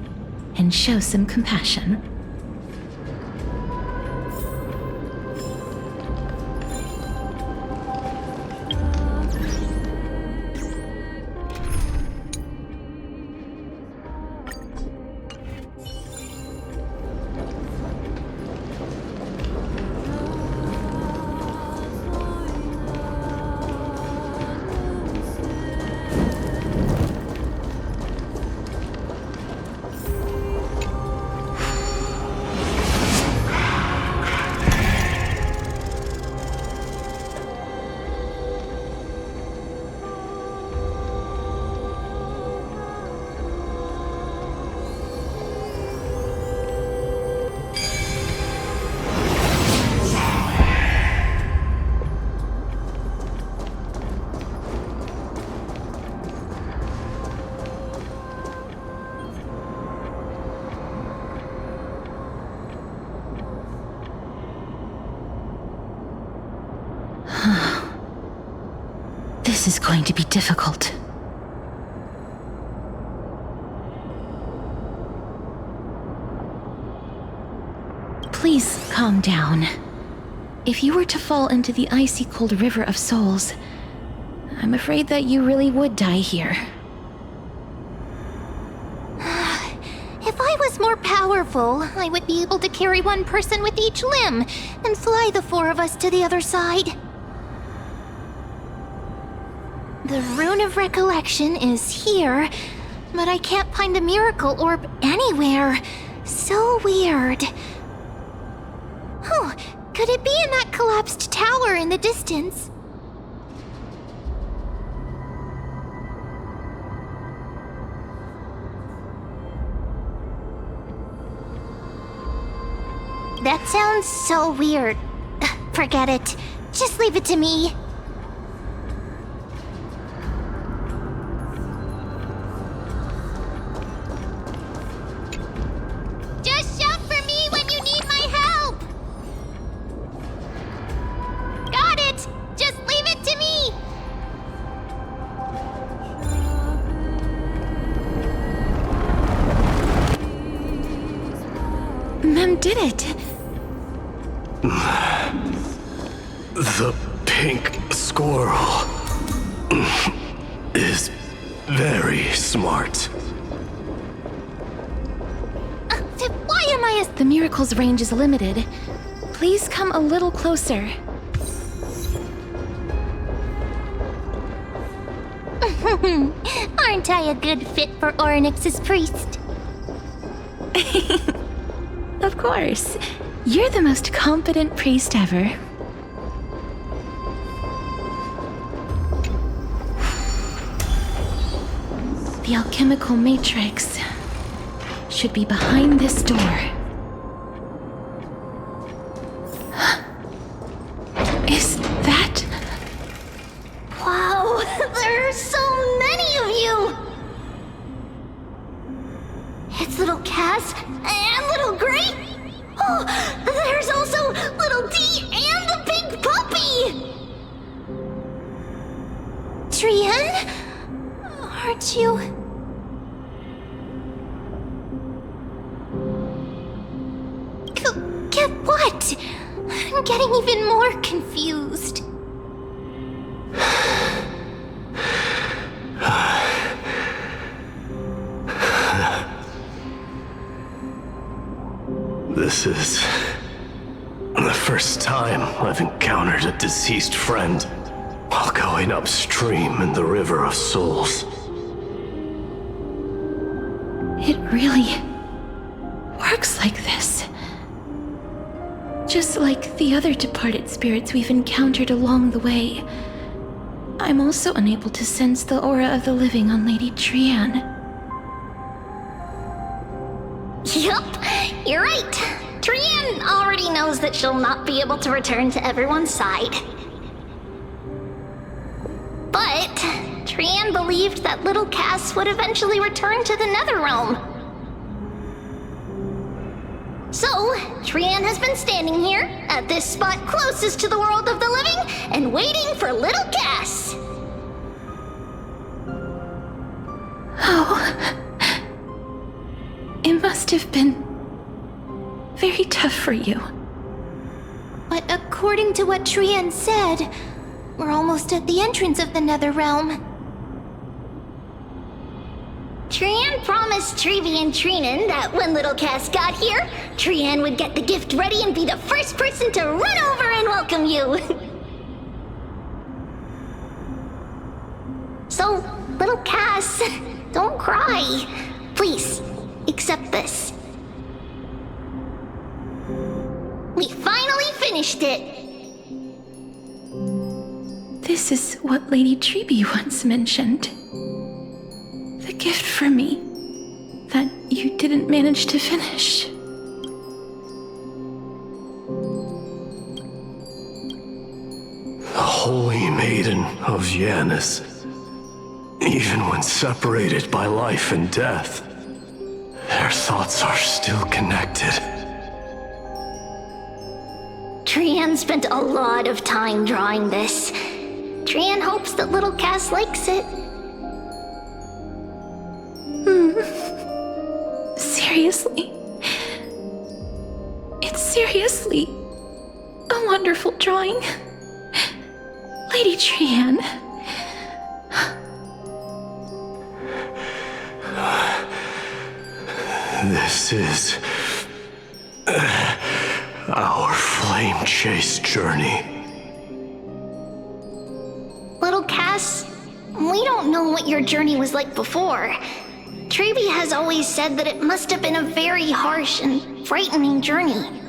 and show some compassion. This is going to be difficult. Please calm down. If you were to fall into the icy cold river of souls, I'm afraid that you really would die here. If I was was more powerful, I would be able to carry one person with each limb and fly the four of us to the other side. The Rune of Recollection is here, but I can't find a miracle orb anywhere. So weird. Oh, could it be in that collapsed tower in the distance? That sounds so weird. Forget it. Just leave it to me. Just shout for me when you need my help! Got it! Just leave it to me! Mem did it! The pink squirrel is very smart. Why am I The miracle's range is limited. Please come a little closer. Aren't I a good fit for Orynyx's priest? Of course. You're the most competent priest ever. The alchemical matrix should be behind this door. Is that... Wow, there are so many of you! It's little Cass and little Gray. Oh, there's also little D and the big puppy! Trian? Aren't you... Get what? I'm getting even more confused. This is the first time I've encountered a deceased friend while going upstream in the River of Souls. It really works like this. Just like the other departed spirits we've encountered along the way, I'm also unable to sense the aura of the living on Lady Trian. Yup, you're right. Trian already knows that she'll not be able to return to everyone's side. But Trian believed that little Cass would eventually return to the Netherrealm. So, Trian has been standing here, at this spot closest to the world of the living, and waiting for little Cass. Oh. It must have been very tough for you. But according to what Trian said, we're almost at the entrance of the Netherrealm. Trian promised Trevi and Trinan that when little Cass got here, Trian would get the gift ready and be the first person to run over and welcome you. So, little Cass, don't cry. Please, accept this. We finally finished it! This is what Lady Trebi once mentioned. The gift for me that you didn't manage to finish. The Holy Maiden of Yanis. Even when separated by life and death, their thoughts are still connected. Trian spent a lot of time drawing this. Trian hopes that little Cass likes it. Seriously? It's seriously a wonderful drawing. Lady Trian. This is our flame chase journey. Little Cass, we don't know what your journey was like before. Trevi has always said that it must have been a very harsh and frightening journey.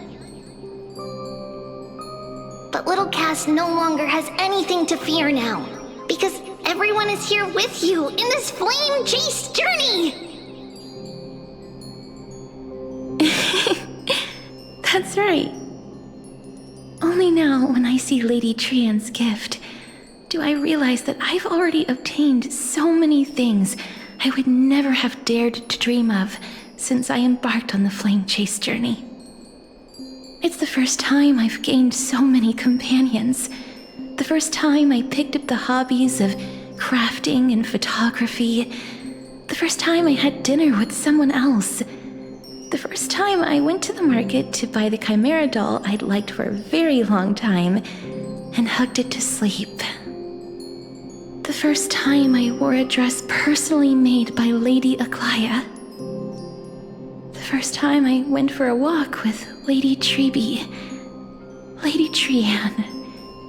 But little Cass no longer has anything to fear now, because everyone is here with you in this flame chase journey! That's right. Only now, when I see Lady Trian's gift, do I realize that I've already obtained so many things I would never have dared to dream of since I embarked on the flame chase journey. It's the first time I've gained so many companions. The first time I picked up the hobbies of crafting and photography. The first time I had dinner with someone else. The first time I went to the market to buy the Chimera doll I'd liked for a very long time and hugged it to sleep. The first time I wore a dress personally made by Lady Aglaya. The first time I went for a walk with Lady Trebi, Lady Trian,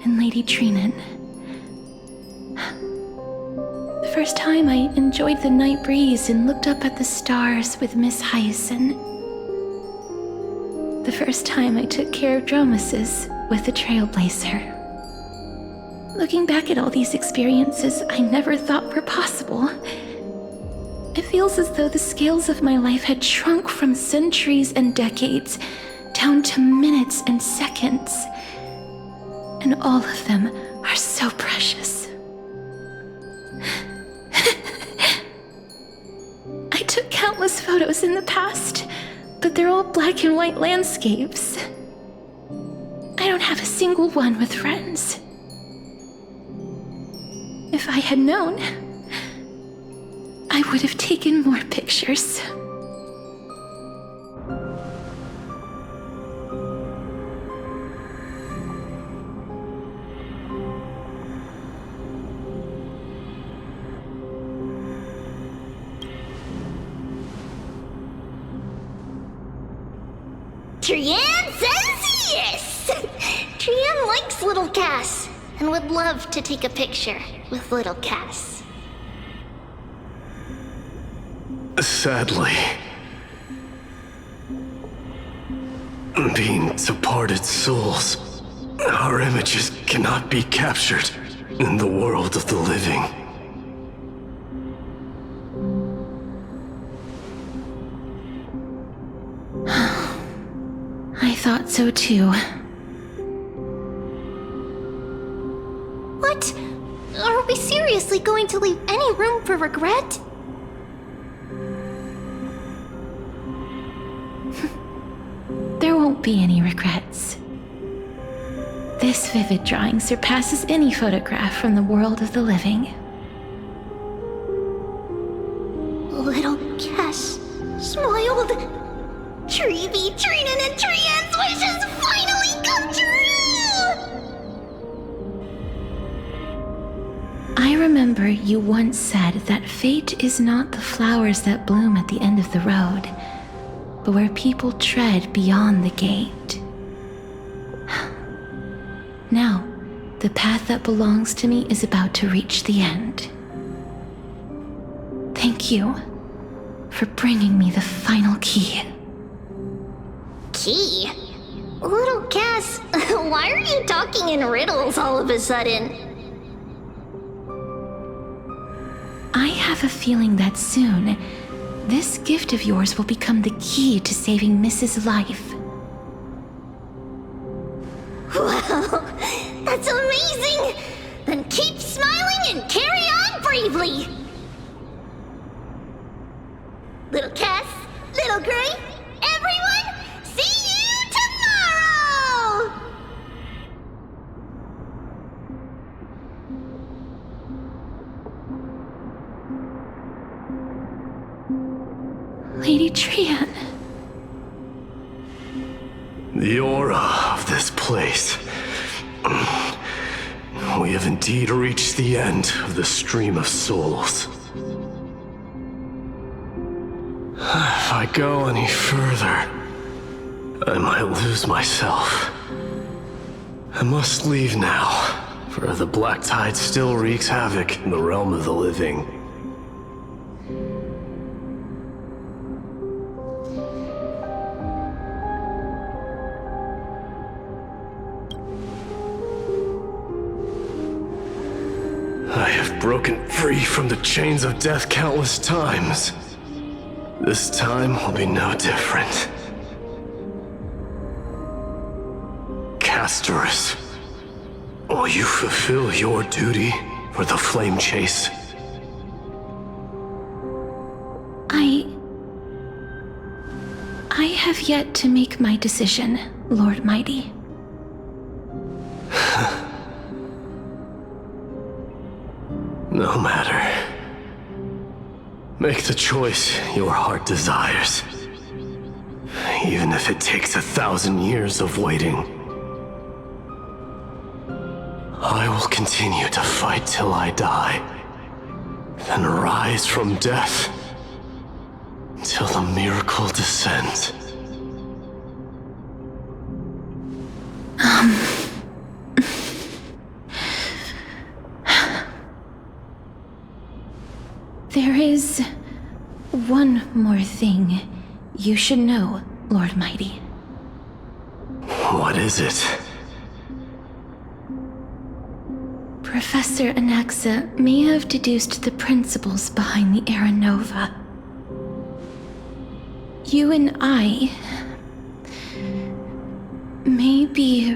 and Lady Trinan. The first time I enjoyed the night breeze and looked up at the stars with Miss Hyacin. The first time I took care of Dromesis with the Trailblazer. Looking back at all these experiences I never thought were possible, it feels as though the scales of my life had shrunk from centuries and decades down to minutes and seconds. And all of them are so precious. I took countless photos in the past, but they're all black and white landscapes. I don't have a single one with friends. If I had known, I would have taken more pictures. Trian says yes! Trian likes little Cass and would love to take a picture with little Cass. Sadly, being departed souls, our images cannot be captured in the world of the living. I thought so too. What? Are we seriously going to leave any room for regret? There won't be any regrets. This vivid drawing surpasses any photograph from the world of the living. Little Cass smiled. Trevi, Trinan, and Trian's wishes finally come true! I remember you once said that fate is not the flowers that bloom at the end of the road, but where people tread beyond the gate. Now, the path that belongs to me is about to reach the end. Thank you for bringing me the final key. Key? Little Cass, why are you talking in riddles all of a sudden? I have a feeling that soon, this gift of yours will become the key to saving Mrs. Life. Wow, that's amazing! Then keep smiling and carry on bravely! Little Cass, Little Gray, everyone, see you tomorrow! Lady Trian. The aura of this place. We have indeed reached the end of the stream of souls. I go any further, I might lose myself. I must leave now, for the black tide still wreaks havoc in the realm of the living. I have broken free from the chains of death countless times. This time will be no different. Castorus, will you fulfill your duty for the flame chase? I have yet to make my decision, Lord Mighty. No matter. Make the choice your heart desires. Even if it takes 1,000 years of waiting. I will continue to fight till I die. Then rise from death. Till the miracle descends. There is one more thing you should know, Lord Mighty. What is it? Professor Anaxa may have deduced the principles behind the Era Nova. You and I may be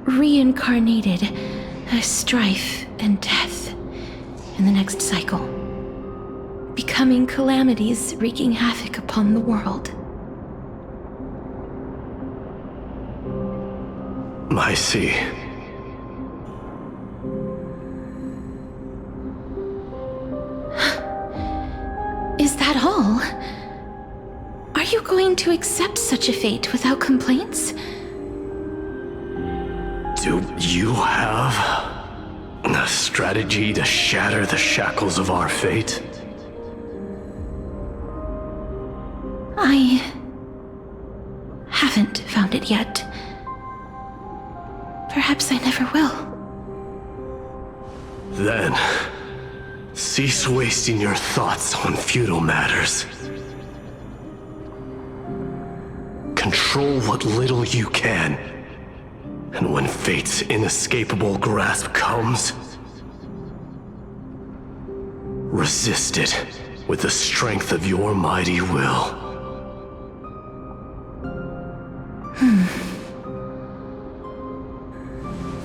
reincarnated as strife and death in the next cycle, becoming calamities wreaking havoc upon the world. I see. Is that all? Are you going to accept such a fate without complaints? Do you have a strategy to shatter the shackles of our fate? I haven't found it yet. Perhaps I never will. Then, cease wasting your thoughts on futile matters. Control what little you can. And when fate's inescapable grasp comes, resist it with the strength of your mighty will.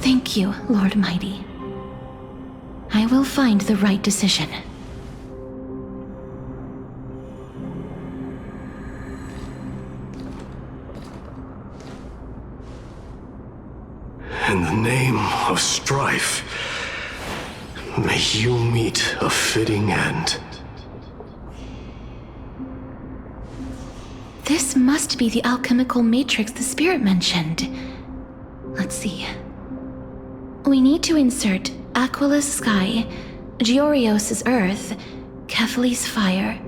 Thank you, Lord Mighty. I will find the right decision. In the name of strife, may you meet a fitting end. This must be the alchemical matrix the spirit mentioned. Let's see. We need to insert Aquila's sky, Georios' earth, Kephali's fire,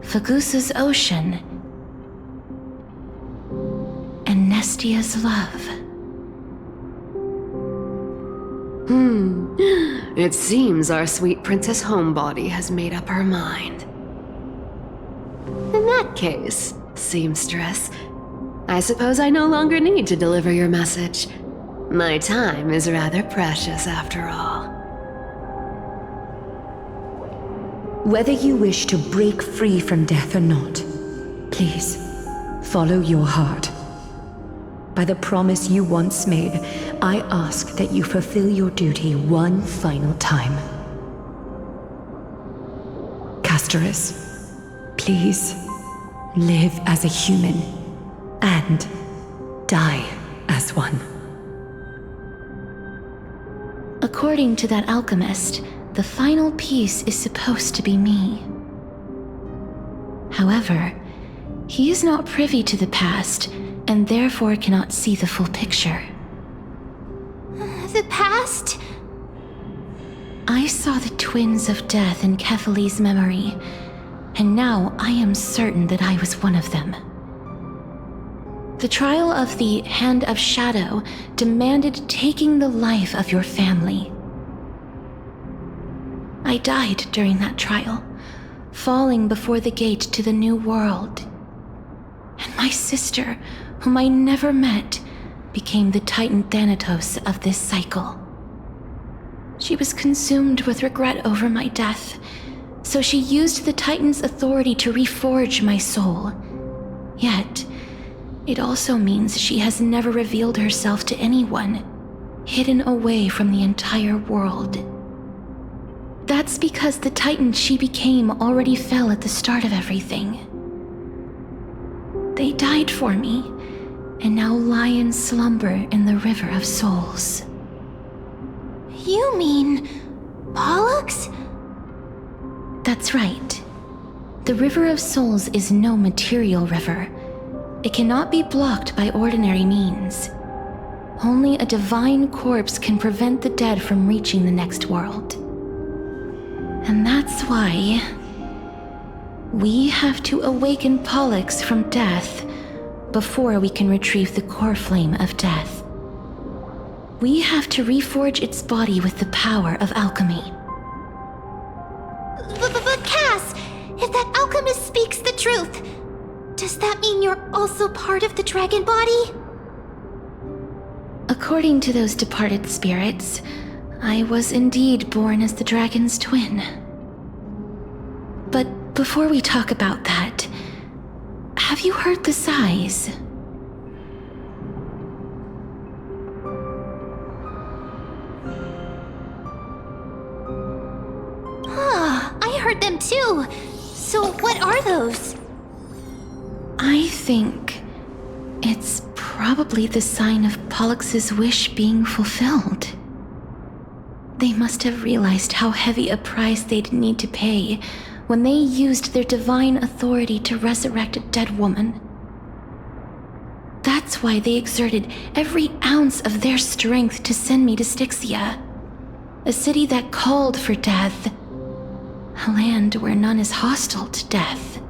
Fagusa's ocean, and Nestia's love. It seems our sweet Princess Homebody has made up her mind. In that case, seamstress, I suppose I no longer need to deliver your message. My time is rather precious after all. Whether you wish to break free from death or not, please, follow your heart. By the promise you once made, I ask that you fulfill your duty one final time. Castorus, please, live as a human, and die as one. According to that alchemist, the final piece is supposed to be me. However, he is not privy to the past, and therefore cannot see the full picture. The past? I saw the twins of death in Kephali's memory, and now I am certain that I was one of them. The trial of the Hand of Shadow demanded taking the life of your family. I died during that trial, falling before the gate to the new world. And my sister, whom I never met, became the Titan Thanatos of this cycle. She was consumed with regret over my death, so she used the Titan's authority to reforge my soul. Yet, it also means she has never revealed herself to anyone, hidden away from the entire world. That's because the Titan she became already fell at the start of everything. They died for me, and now lie in slumber in the River of Souls. You mean Pollux? That's right. The River of Souls is no material river. It cannot be blocked by ordinary means. Only a divine corpse can prevent the dead from reaching the next world. And that's why we have to awaken Pollux from death before we can retrieve the core flame of death. We have to reforge its body with the power of alchemy. But Cass, if that alchemist speaks the truth, does that mean you're also part of the dragon body? According to those departed spirits, I was indeed born as the dragon's twin. But before we talk about that, have you heard the sighs? I heard them too. So what are those? I think it's probably the sign of Pollux's wish being fulfilled. They must have realized how heavy a price they'd need to pay when they used their divine authority to resurrect a dead woman. That's why they exerted every ounce of their strength to send me to Styxia, a city that called for death, a land where none is hostile to death.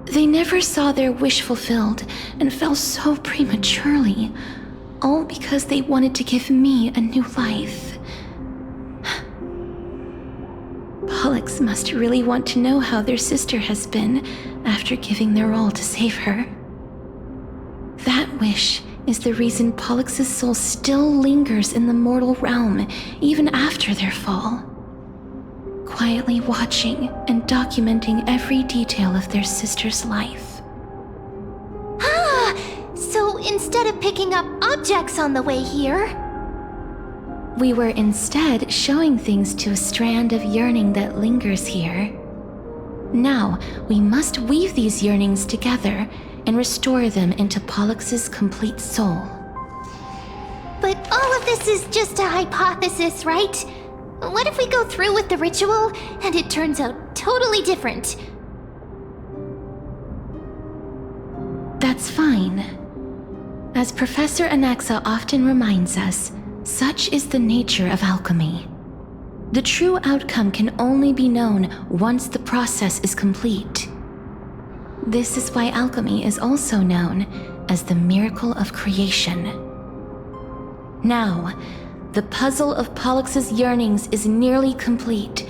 They never saw their wish fulfilled and fell so prematurely, all because they wanted to give me a new life. Pollux must really want to know how their sister has been after giving their all to save her. That wish is the reason Pollux's soul still lingers in the mortal realm even after their fall, quietly watching and documenting every detail of their sister's life. So instead of picking up objects on the way here, we were instead showing things to a strand of yearning that lingers here. Now, we must weave these yearnings together and restore them into Pollux's complete soul. But all of this is just a hypothesis, right? What if we go through with the ritual and it turns out totally different? That's fine. As Professor Anaxa often reminds us, such is the nature of alchemy. The true outcome can only be known once the process is complete. This is why alchemy is also known as the miracle of creation. Now, the puzzle of Pollux's yearnings is nearly complete,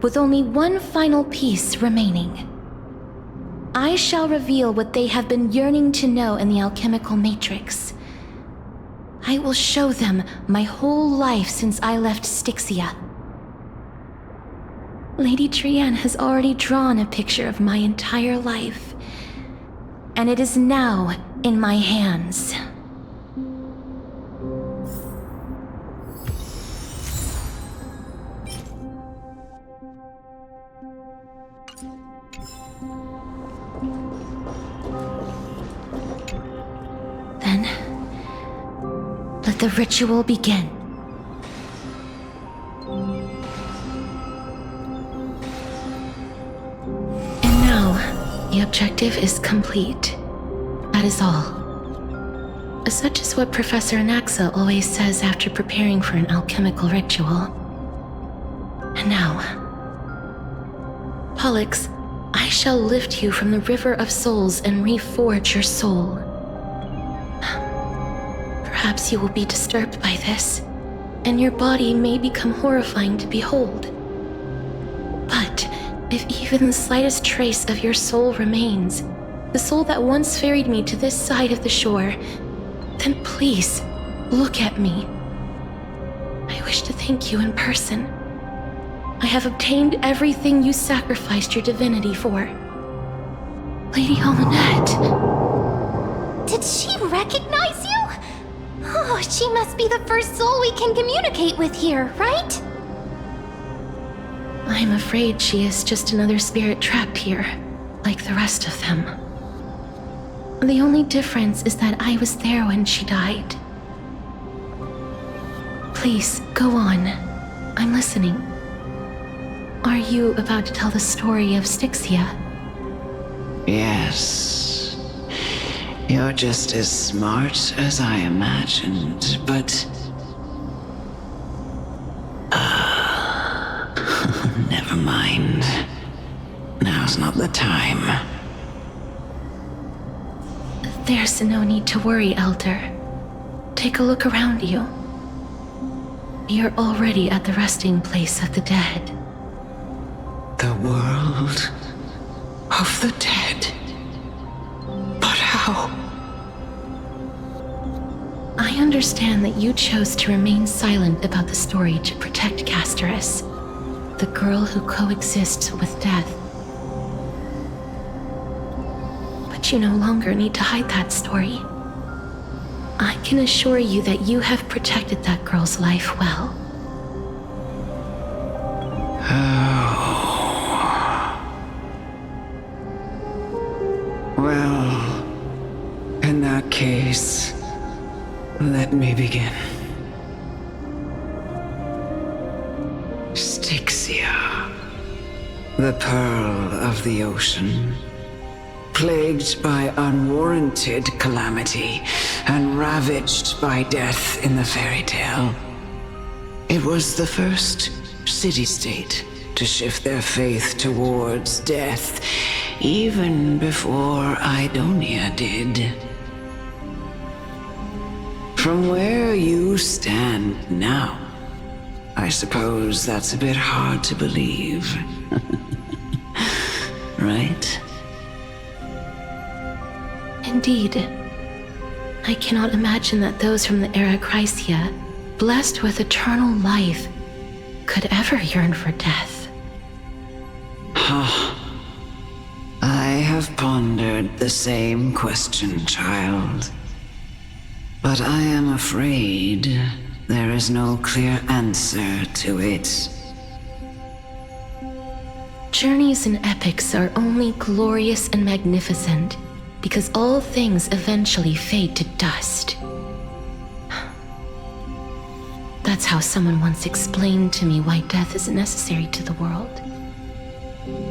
with only one final piece remaining. I shall reveal what they have been yearning to know in the alchemical matrix. I will show them my whole life since I left Styxia. Lady Trianne has already drawn a picture of my entire life, and it is now in my hands. Then, let the ritual begin. And now, the objective is complete. That is all. Such is what Professor Anaxa always says after preparing for an alchemical ritual. And now, Pollux, I shall lift you from the river of souls and reforge your soul. Perhaps you will be disturbed by this, and your body may become horrifying to behold. But if even the slightest trace of your soul remains, the soul that once ferried me to this side of the shore, then please, look at me. I wish to thank you in person. I have obtained everything you sacrificed your divinity for. Lady Almanette. Did she recognize you? Oh, she must be the first soul we can communicate with here, right? I'm afraid she is just another spirit trapped here, like the rest of them. The only difference is that I was there when she died. Please, go on. I'm listening. Are you about to tell the story of Styxia? Yes. You're just as smart as I imagined, but... never mind. Now's not the time. There's no need to worry, Elder. Take a look around you. You're already at the resting place of the dead. The world of the dead? But how? I understand that you chose to remain silent about the story to protect Casterus, the girl who coexists with death. But you no longer need to hide that story. I can assure you that you have protected that girl's life well. Well, in that case, let me begin. Styxia, the pearl of the ocean, plagued by unwarranted calamity and ravaged by death in the fairy tale. It was the first city-state to shift their faith towards death, even before Idonia did. From where you stand now, I suppose that's a bit hard to believe. Right? Indeed. I cannot imagine that those from the Era Chrysia, blessed with eternal life, could ever yearn for death. I have pondered the same question, child. But I am afraid there is no clear answer to it. Journeys and epics are only glorious and magnificent because all things eventually fade to dust. That's how someone once explained to me why death is necessary to the world.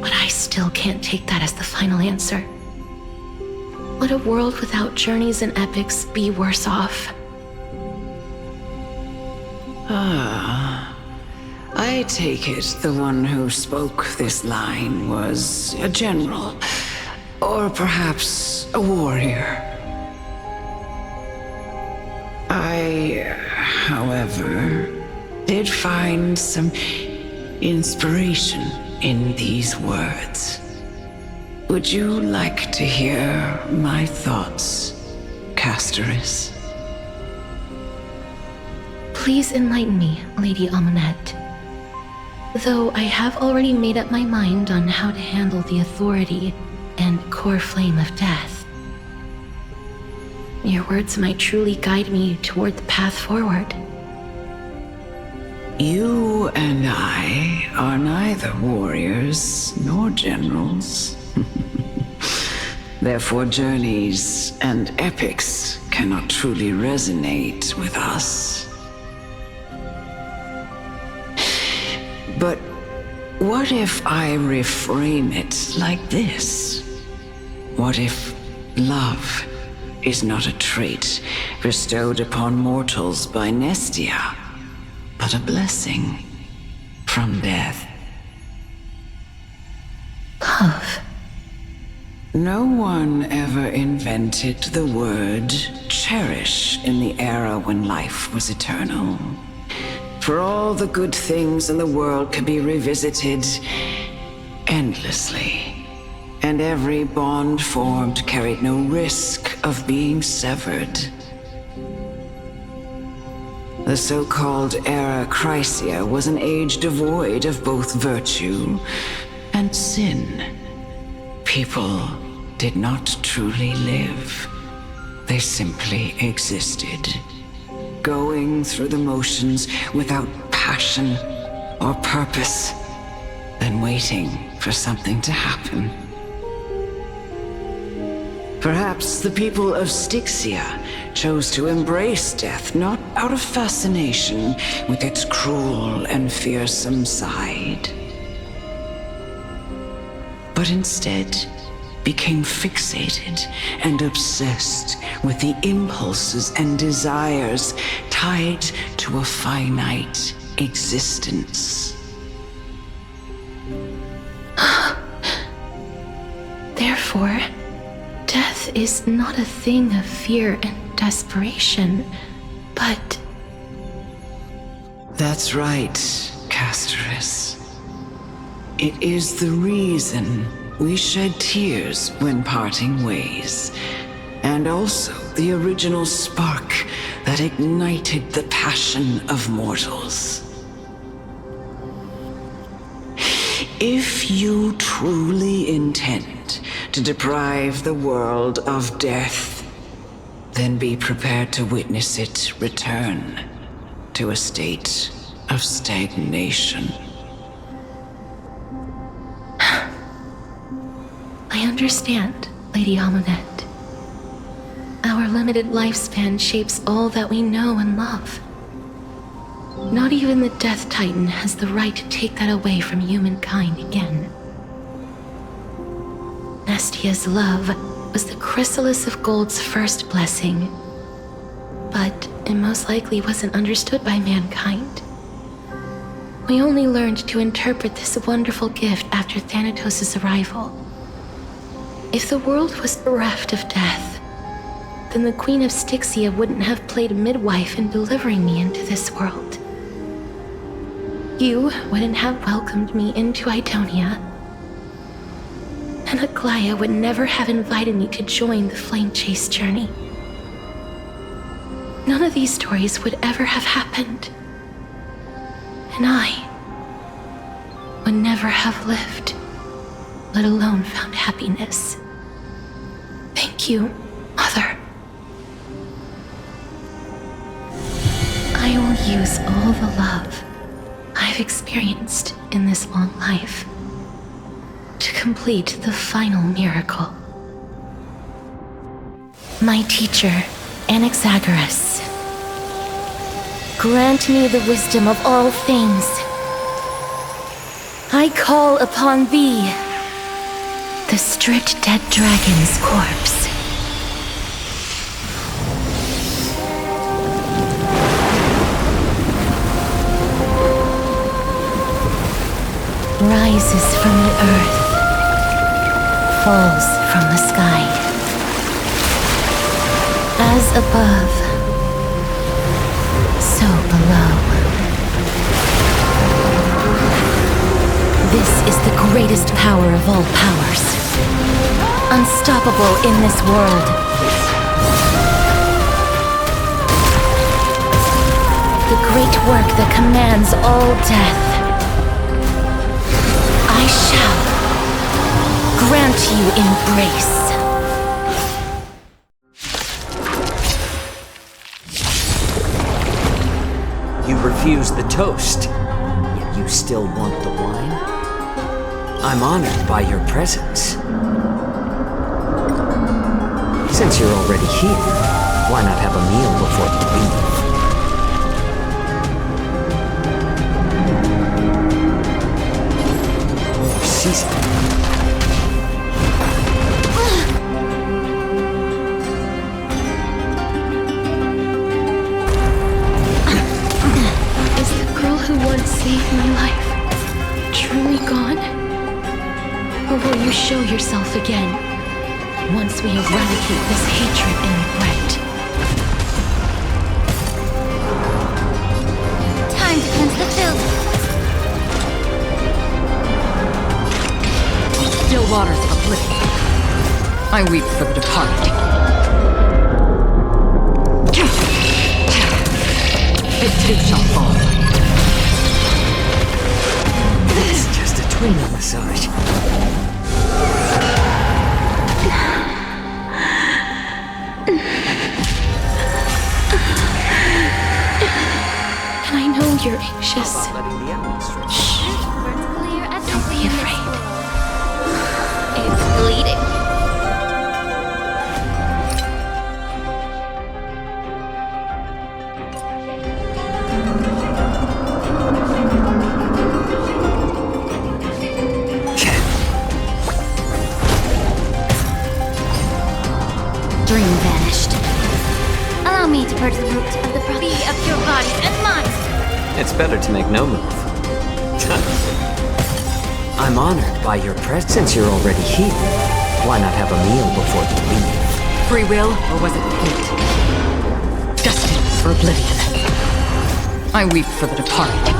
But I still can't take that as the final answer. Would a world without journeys and epics be worse off? I take it the one who spoke this line was a general, or perhaps a warrior. I, however, did find some inspiration in these words. Would you like to hear my thoughts, Casterus? Please enlighten me, Lady Almanette. Though I have already made up my mind on how to handle the authority and core flame of death. Your words might truly guide me toward the path forward. You and I are neither warriors nor generals. Therefore, journeys and epics cannot truly resonate with us. But what if I reframe it like this? What if love is not a trait bestowed upon mortals by Nestia, but a blessing from death? Love. No one ever invented the word cherish in the era when life was eternal. For all the good things in the world can be revisited endlessly, and every bond formed carried no risk of being severed. The so-called Era Chrysia was an age devoid of both virtue and sin. People did not truly live. They simply existed, going through the motions without passion or purpose, then waiting for something to happen. Perhaps the people of Styxia chose to embrace death not out of fascination with its cruel and fearsome side, but instead became fixated and obsessed with the impulses and desires tied to a finite existence. Therefore, death is not a thing of fear and desperation, but... That's right, Casterus. It is the reason we shed tears when parting ways, and also the original spark that ignited the passion of mortals. If you truly intend to deprive the world of death, then be prepared to witness it return to a state of stagnation. I understand, Lady Amunet. Our limited lifespan shapes all that we know and love. Not even the Death Titan has the right to take that away from humankind again. Nestia's love was the chrysalis of Gold's first blessing, but it most likely wasn't understood by mankind. We only learned to interpret this wonderful gift after Thanatos' arrival. If the world was bereft of death, then the Queen of Styxia wouldn't have played midwife in delivering me into this world. You wouldn't have welcomed me into Idonia, and Aglaia would never have invited me to join the Flame Chase journey. None of these stories would ever have happened, and I would never have lived, let alone found happiness. Thank you, Mother. I will use all the love I've experienced in this long life to complete the final miracle. My teacher, Anaxagoras, grant me the wisdom of all things. I call upon thee, the stripped dead dragon's corpse. Rises from the earth, falls from the sky. As above, so below. This is the greatest power of all powers, unstoppable in this world. The great work that commands all death. I shall grant you embrace. You refused the toast, yet you still want the wine? I'm honored by your presence. Since you're already here, why not have a meal before you leave? Is the girl who once saved my life truly gone? Or will you show yourself again, once we eradicate this hatred and regret. Time to cleanse the filth. Still waters of oblivion. I weep for the departed. It too shall fall. It's just a twinning massage. And I know you're anxious. Shh. Don't be afraid. It's bleeding. Dream vanished. Allow me to purge the root of the problem of your body and mind. It's better to make no move. I'm honored by your presence. Since you're already here, why not have a meal before you leave? Free will, or was it fate? Destined for oblivion. I weep for the departed.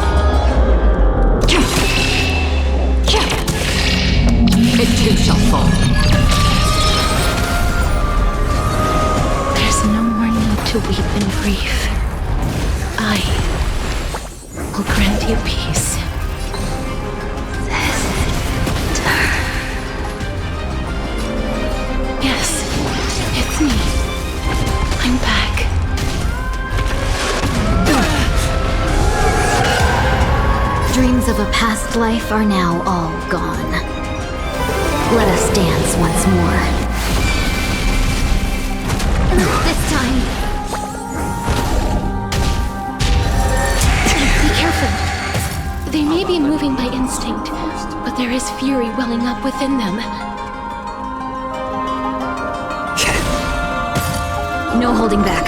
It too shall fall. There's no more need to weep in grief. I will grant you peace. Yes, it's me. I'm back. Dreams of a past life are now all gone. Let us dance once more. This time. Be careful. They may be moving by instinct, but there is fury welling up within them. No holding back.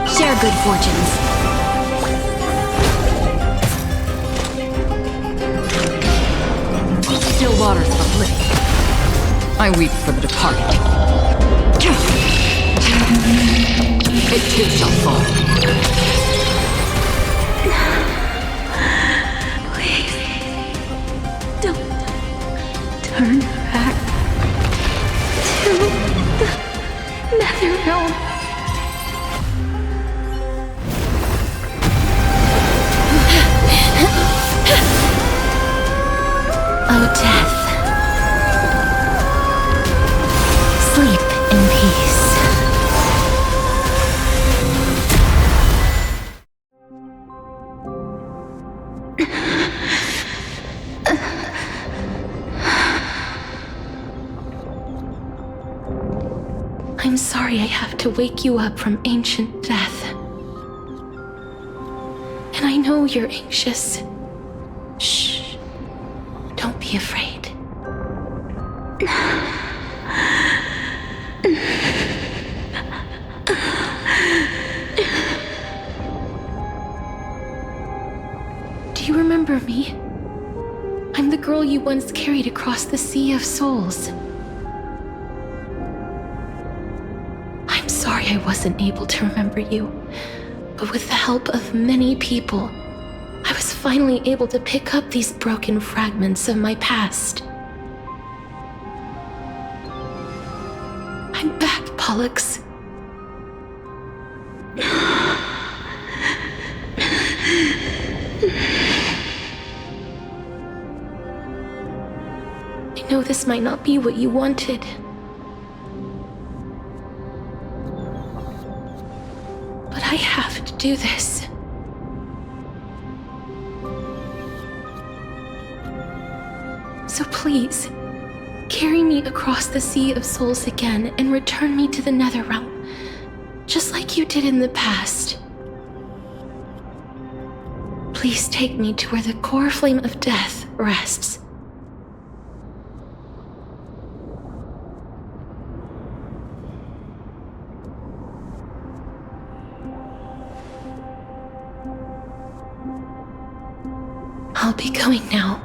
Share good fortunes. Still waters of oblivion. I weep for the departed. It too shall fall. Please, don't turn back to the nether realm. Oh, death. Sleep in peace. I'm sorry I have to wake you up from ancient death. And I know you're anxious. Shh. Don't be afraid. Do you remember me? I'm the girl you once carried across the Sea of Souls. I'm sorry I wasn't able to remember you, but with the help of many people, I was finally able to pick up these broken fragments of my past. I'm back, Pollux. I know this might not be what you wanted. But I have to do this. So please, carry me across the Sea of Souls again and return me to the Netherrealm, just like you did in the past. Please take me to where the core flame of death rests. I'll be going now.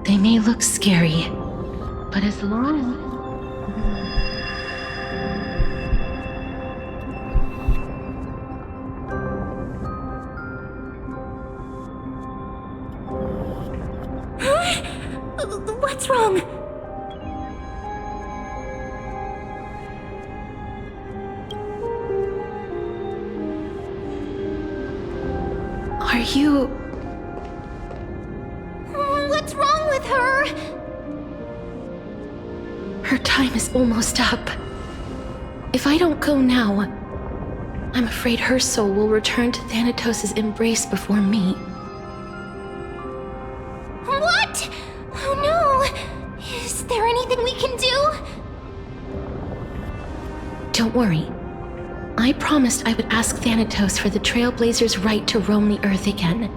They may look scary, but as long... What's wrong? Are you... What's wrong with her? Her time is almost up. If I don't go now, I'm afraid her soul will return to Thanatos' embrace before me. What? Oh no! Is there anything we can do? Don't worry. I promised I would ask Thanatos for the Trailblazers' right to roam the Earth again.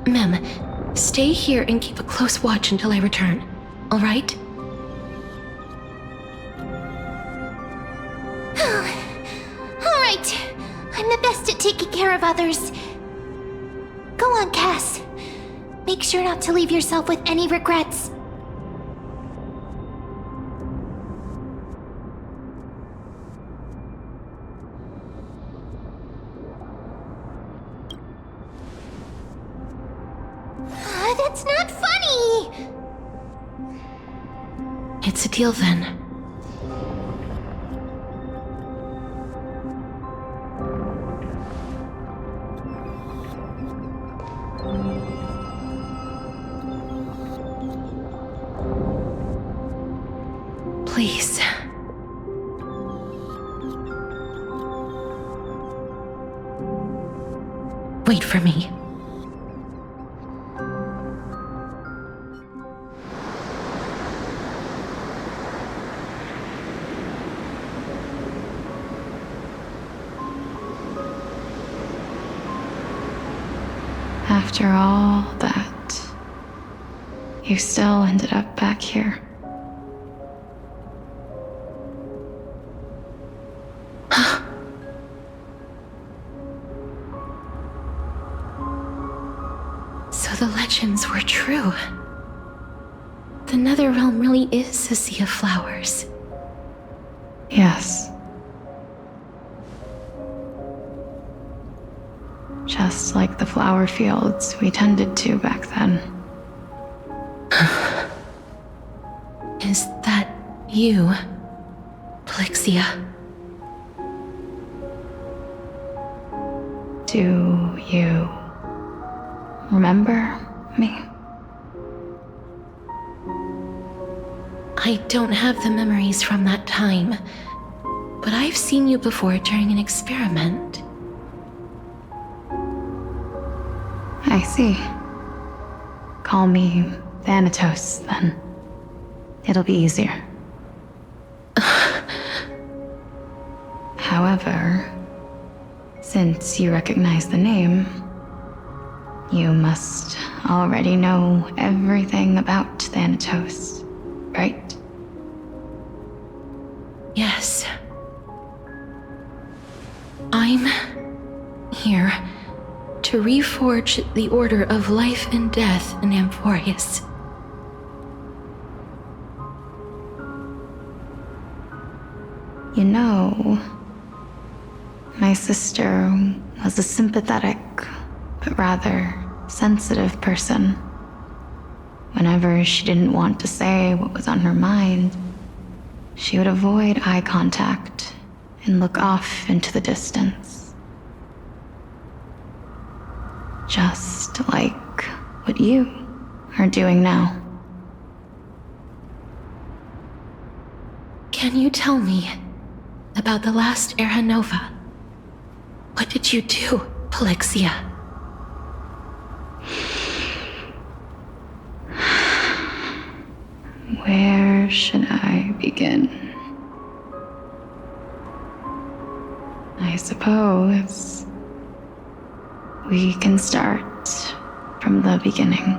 Mem, stay here and keep a close watch until I return, all right? All right. I'm the best at taking care of others. Go on, Cass. Make sure not to leave yourself with any regrets. That's not funny! It's a deal then. Please. Wait for me. After all that, you still ended up back here. So the legends were true. The Netherrealm really is a sea of flowers. Yes. Just like the flower fields we tended to back then. Is that you, Pelixia? Do you remember me? I don't have the memories from that time, but I've seen you before during an experiment. I see. Call me Thanatos, then. It'll be easier. However, since you recognize the name, you must already know everything about Thanatos, right? Yes. I'm here to reforge the order of life and death in Amphorius. You know, my sister was a sympathetic, but rather sensitive person. Whenever she didn't want to say what was on her mind, she would avoid eye contact and look off into the distance. Just like what you are doing now. Can you tell me about the last Era Nova? What did you do, Pelixia? Where should I begin? I suppose we can start from the beginning.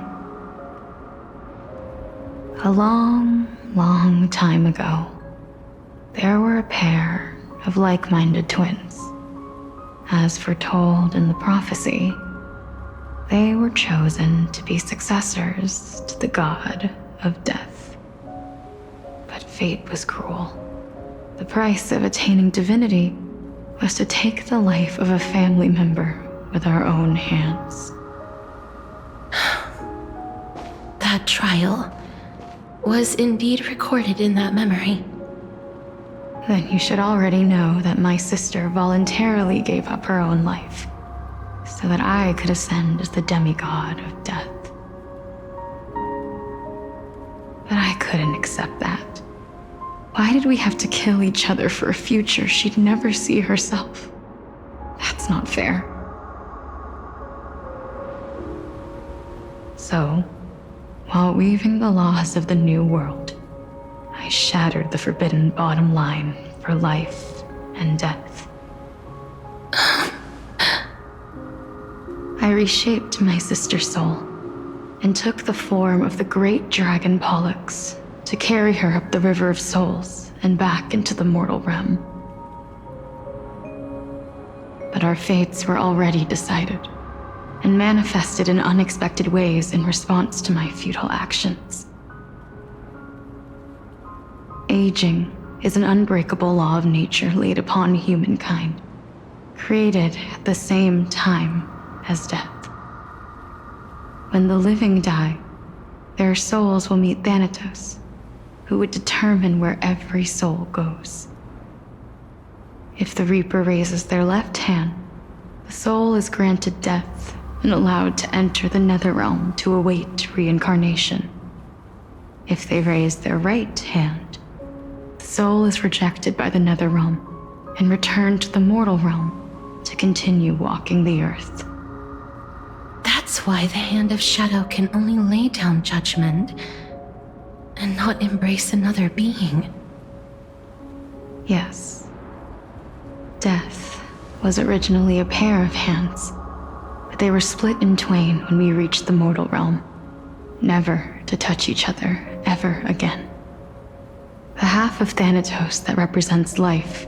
A long, long time ago, there were a pair of like-minded twins. As foretold in the prophecy, They were chosen to be successors to the god of death. But fate was cruel. The price of attaining divinity was to take the life of a family member with our own hands. That trial was indeed recorded in that memory. Then you should already know that my sister voluntarily gave up her own life so that I could ascend as the demigod of death. But I couldn't accept that. Why did we have to kill each other for a future she'd never see herself? That's not fair. So, while weaving the laws of the new world, I shattered the forbidden bottom line for life and death. I reshaped my sister's soul and took the form of the great dragon Pollux to carry her up the River of Souls and back into the mortal realm. But our fates were already decided and manifested in unexpected ways in response to my futile actions. Aging is an unbreakable law of nature laid upon humankind, created at the same time as death. When the living die, their souls will meet Thanatos, who would determine where every soul goes. If the Reaper raises their left hand, the soul is granted death and allowed to enter the Netherrealm to await reincarnation. If they raise their right hand, the soul is rejected by the Netherrealm and returned to the mortal realm to continue walking the earth. That's why the Hand of Shadow can only lay down judgment and not embrace another being. Yes. Death was originally a pair of hands, but they were split in twain when we reached the mortal realm, never to touch each other ever again. The half of Thanatos that represents life,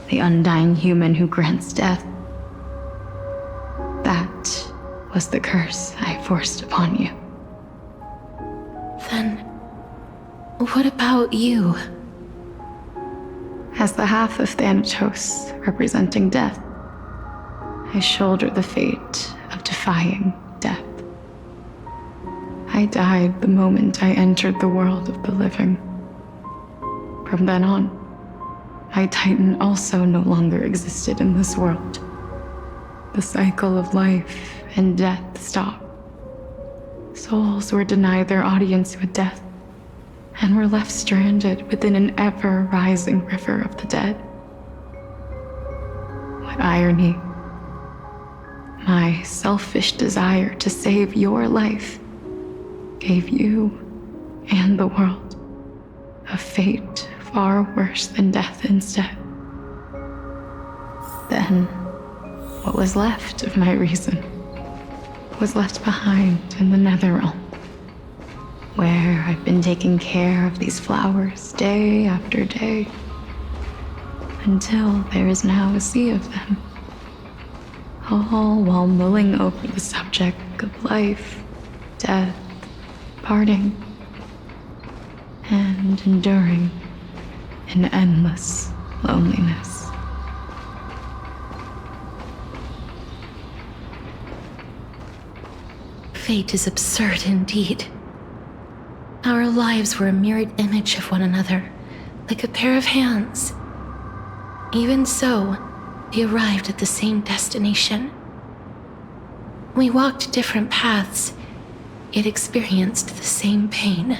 the undying human who grants death, that was the curse I forced upon you. Then, what about you? As the half of Thanatos representing death, I shoulder the fate of defying death. I died the moment I entered the world of the living. From then on, my Titan also no longer existed in this world. The cycle of life and death stopped. Souls were denied their audience with death and were left stranded within an ever-rising river of the dead. What irony. My selfish desire to save your life gave you and the world a fate far worse than death instead. Then, what was left of my reason was left behind in the Netherrealm, where I've been taking care of these flowers day after day, until there is now a sea of them, all while mulling over the subject of life, death, parting, and enduring an endless loneliness. Fate is absurd indeed. Our lives were a mirrored image of one another, like a pair of hands. Even so, we arrived at the same destination. We walked different paths, yet experienced the same pain.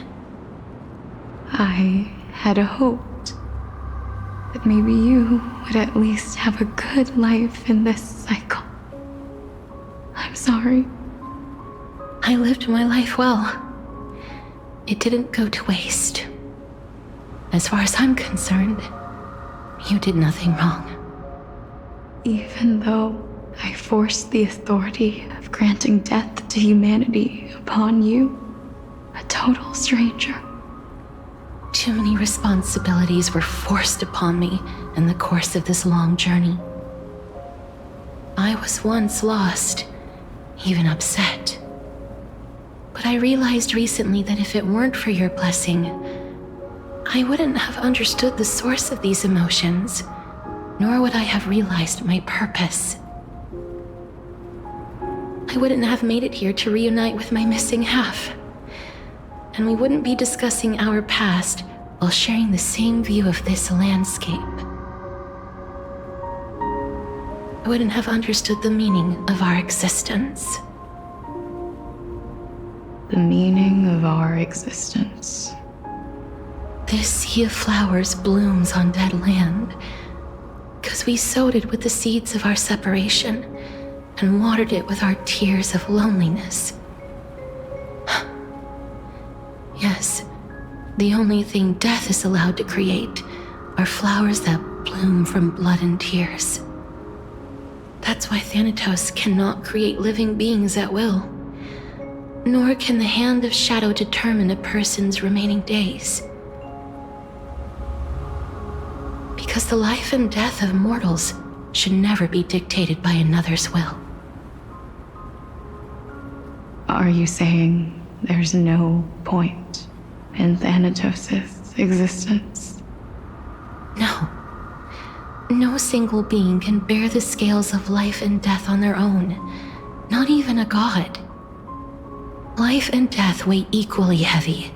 I had hoped that maybe you would at least have a good life in this cycle. I'm sorry. I lived my life well. It didn't go to waste. As far as I'm concerned, you did nothing wrong. Even though I forced the authority of granting death to humanity upon you, a total stranger. Too many responsibilities were forced upon me in the course of this long journey. I was once lost, even upset. But I realized recently that if it weren't for your blessing, I wouldn't have understood the source of these emotions, nor would I have realized my purpose. I wouldn't have made it here to reunite with my missing half. And we wouldn't be discussing our past while sharing the same view of this landscape. I wouldn't have understood the meaning of our existence. The meaning of our existence. This sea of flowers blooms on dead land, because we sowed it with the seeds of our separation and watered it with our tears of loneliness. Yes, the only thing death is allowed to create are flowers that bloom from blood and tears. That's why Thanatos cannot create living beings at will, nor can the hand of shadow determine a person's remaining days. Because the life and death of mortals should never be dictated by another's will. Are you saying there's no point in Thanatos' existence? No. No single being can bear the scales of life and death on their own, not even a god. Life and death weigh equally heavy.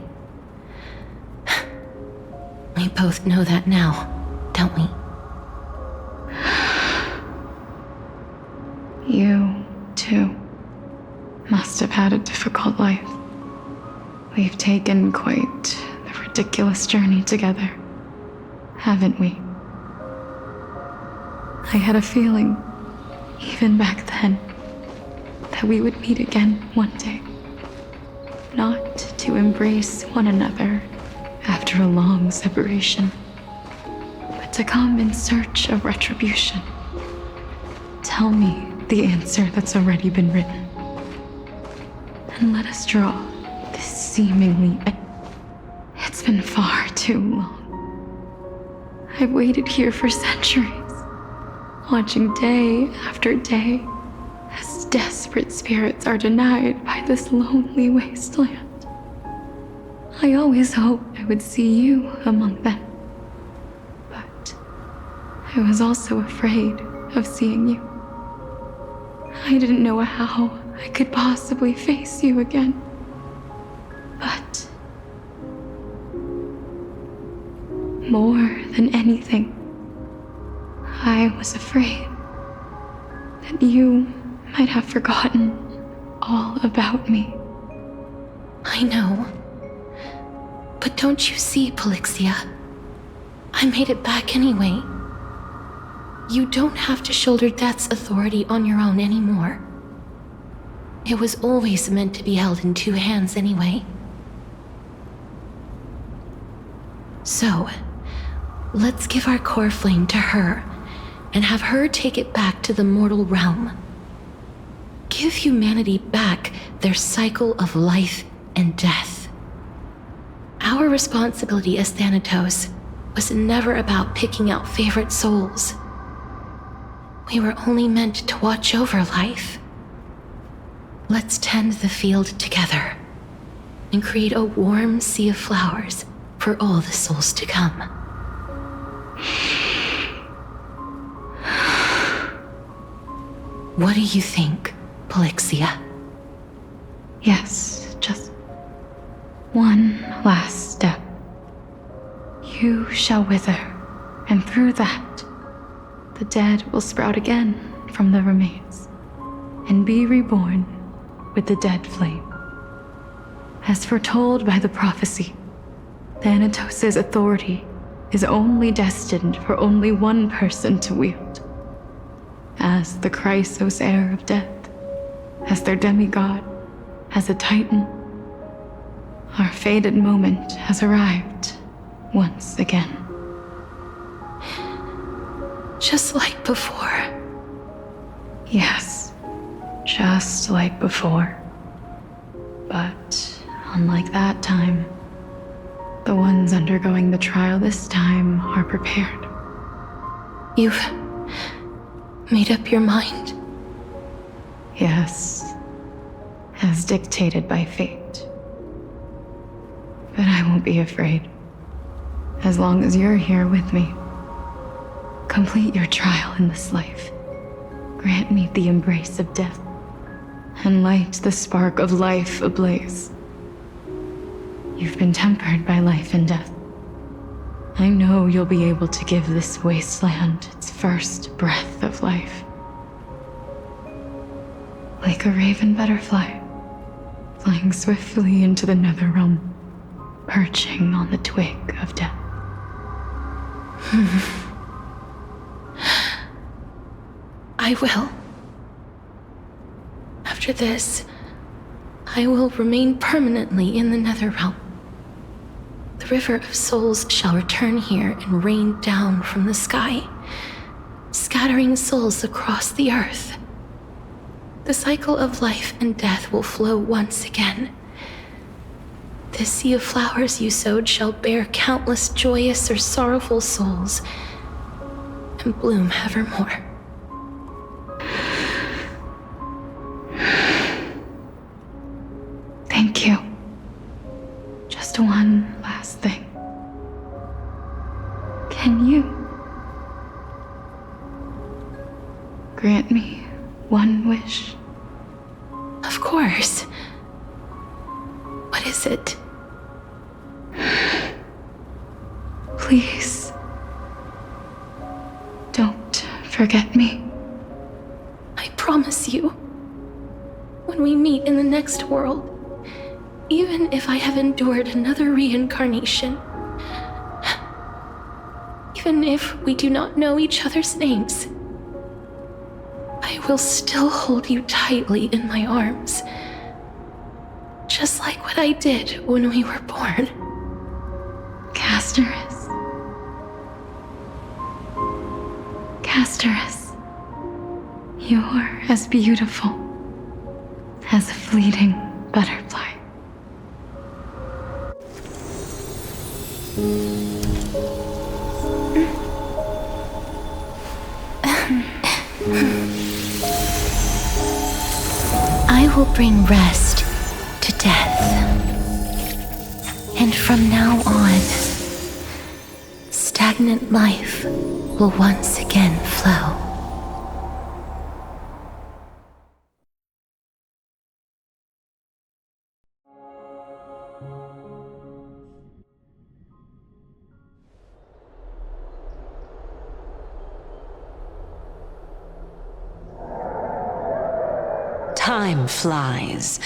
We both know that now, don't we? You, too, must have had a difficult life. We've taken quite the ridiculous journey together, haven't we? I had a feeling, even back then, that we would meet again one day. Not to embrace one another after a long separation, but to come in search of retribution. Tell me the answer that's already been written, and let us draw this seemingly end. It's been far too long. I've waited here for centuries, watching day after day as desperate spirits are denied by this lonely wasteland. I always hoped I would see you among them, but I was also afraid of seeing you. I didn't know how I could possibly face you again, but more than anything, I was afraid that you might have forgotten all about me. I know. But don't you see, Polixia? I made it back anyway. You don't have to shoulder death's authority on your own anymore. It was always meant to be held in two hands anyway. So, let's give our core flame to her and have her take it back to the mortal realm. Give humanity back their cycle of life and death. Our responsibility as Thanatos was never about picking out favorite souls. We were only meant to watch over life. Let's tend the field together and create a warm sea of flowers for all the souls to come. What do you think, Polixia? Yes, just one last step. You shall wither, and through that, the dead will sprout again from the remains, and be reborn with the dead flame. As foretold by the prophecy, Thanatos' authority is only destined for only one person to wield. As the Chrysos heir of death, as their demigod, as a titan, our fated moment has arrived once again. Just like before. Yes, just like before. But unlike that time, the ones undergoing the trial this time are prepared. You've made up your mind? Yes, as dictated by fate. But I won't be afraid. As long as you're here with me. Complete your trial in this life. Grant me the embrace of death, and light the spark of life ablaze. You've been tempered by life and death. I know you'll be able to give this wasteland its first breath of life. Like a raven butterfly, flying swiftly into the Netherrealm, perching on the twig of death. I will. After this, I will remain permanently in the Netherrealm. The River of Souls shall return here and rain down from the sky, scattering souls across the earth. The cycle of life and death will flow once again. This sea of flowers you sowed shall bear countless joyous or sorrowful souls, and bloom evermore. Thank you. Just one last thing. Can you grant me one wish? Of course. What is it? Please, don't forget me. I promise you, when we meet in the next world, even if I have endured another reincarnation, even if we do not know each other's names, I will still hold you tightly in my arms, just like what I did when we were born. Casterus. Casterus. You're as beautiful as a fleeting butterfly. I will bring rest to death. And from now on, stagnant life will once again flow. Time flies.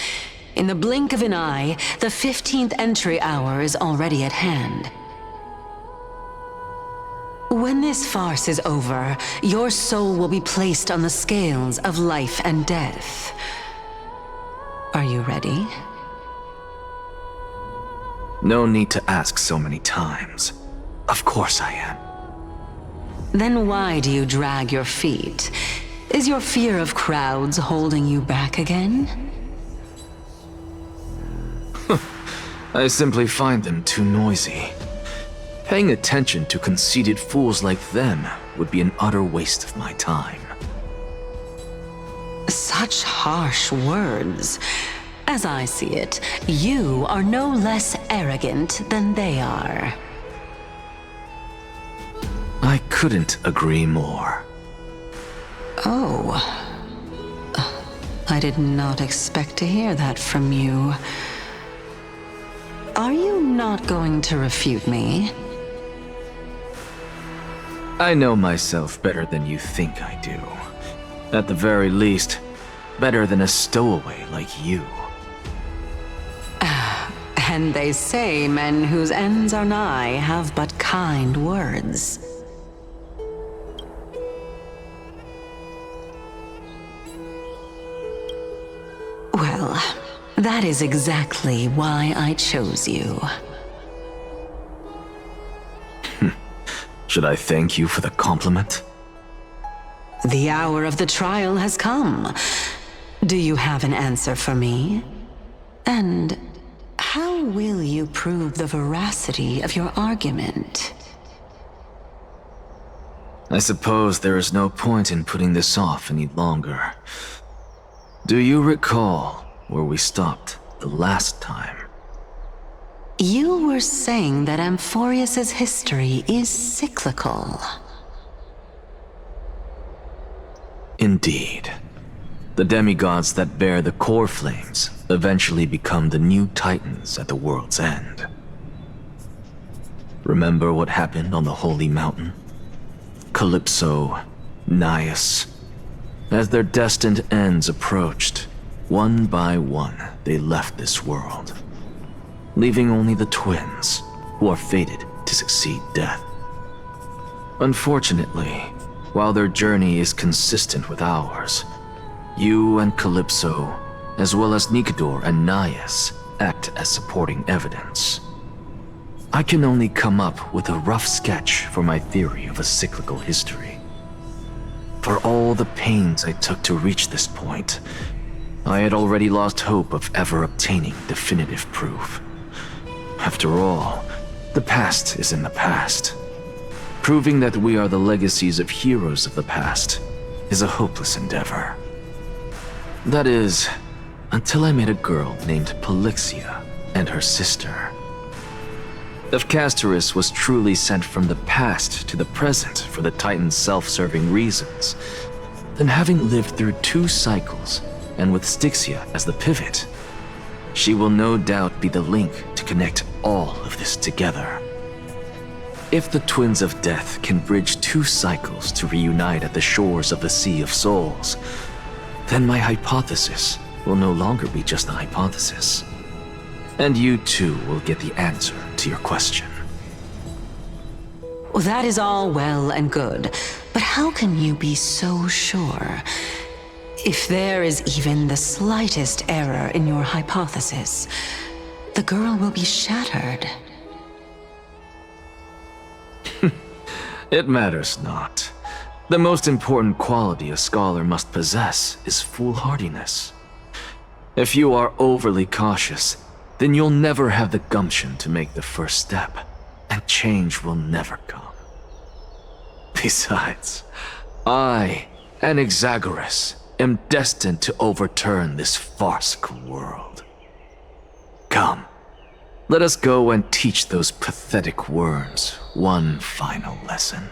In the blink of an eye, the 15th entry hour is already at hand. When this farce is over, your soul will be placed on the scales of life and death. Are you ready? No need to ask so many times. Of course I am. Then why do you drag your feet? Is your fear of crowds holding you back again? I simply find them too noisy. Paying attention to conceited fools like them would be an utter waste of my time. Such harsh words. As I see it, you are no less arrogant than they are. I couldn't agree more. Oh. I did not expect to hear that from you. Are you not going to refute me? I know myself better than you think I do. At the very least, better than a stowaway like you. And they say men whose ends are nigh have but kind words. Well, that is exactly why I chose you. Should I thank you for the compliment? The hour of the trial has come. Do you have an answer for me? And how will you prove the veracity of your argument? I suppose there is no point in putting this off any longer. Do you recall where we stopped the last time. You were saying that Amphorius's history is cyclical. Indeed. The demigods that bear the core flames eventually become the new titans at the world's end. Remember what happened on the Holy Mountain? Calypso, Naias. As their destined ends approached, one by one they left this world, leaving only the twins, who are fated to succeed death. Unfortunately, while their journey is consistent with ours, you and Calypso, as well as Nikador and Naias, act as supporting evidence. I can only come up with a rough sketch for my theory of a cyclical history. For all the pains I took to reach this point, I had already lost hope of ever obtaining definitive proof. After all, the past is in the past. Proving that we are the legacies of heroes of the past is a hopeless endeavor. That is, until I met a girl named Polixia and her sister. If Castorus was truly sent from the past to the present for the Titan's self-serving reasons, then having lived through 2 cycles, and with Styxia as the pivot, she will no doubt be the link to connect all of this together. If the Twins of Death can bridge 2 cycles to reunite at the shores of the Sea of Souls, then my hypothesis will no longer be just a hypothesis. And you too will get the answer to your question. Well, that is all well and good, but how can you be so sure? If there is even the slightest error in your hypothesis, the girl will be shattered. It matters not. The most important quality a scholar must possess is foolhardiness. If you are overly cautious, then you'll never have the gumption to make the first step, and change will never come. Besides, I, Anaxagoras, am destined to overturn this farcical world. Come, let us go and teach those pathetic worms one final lesson.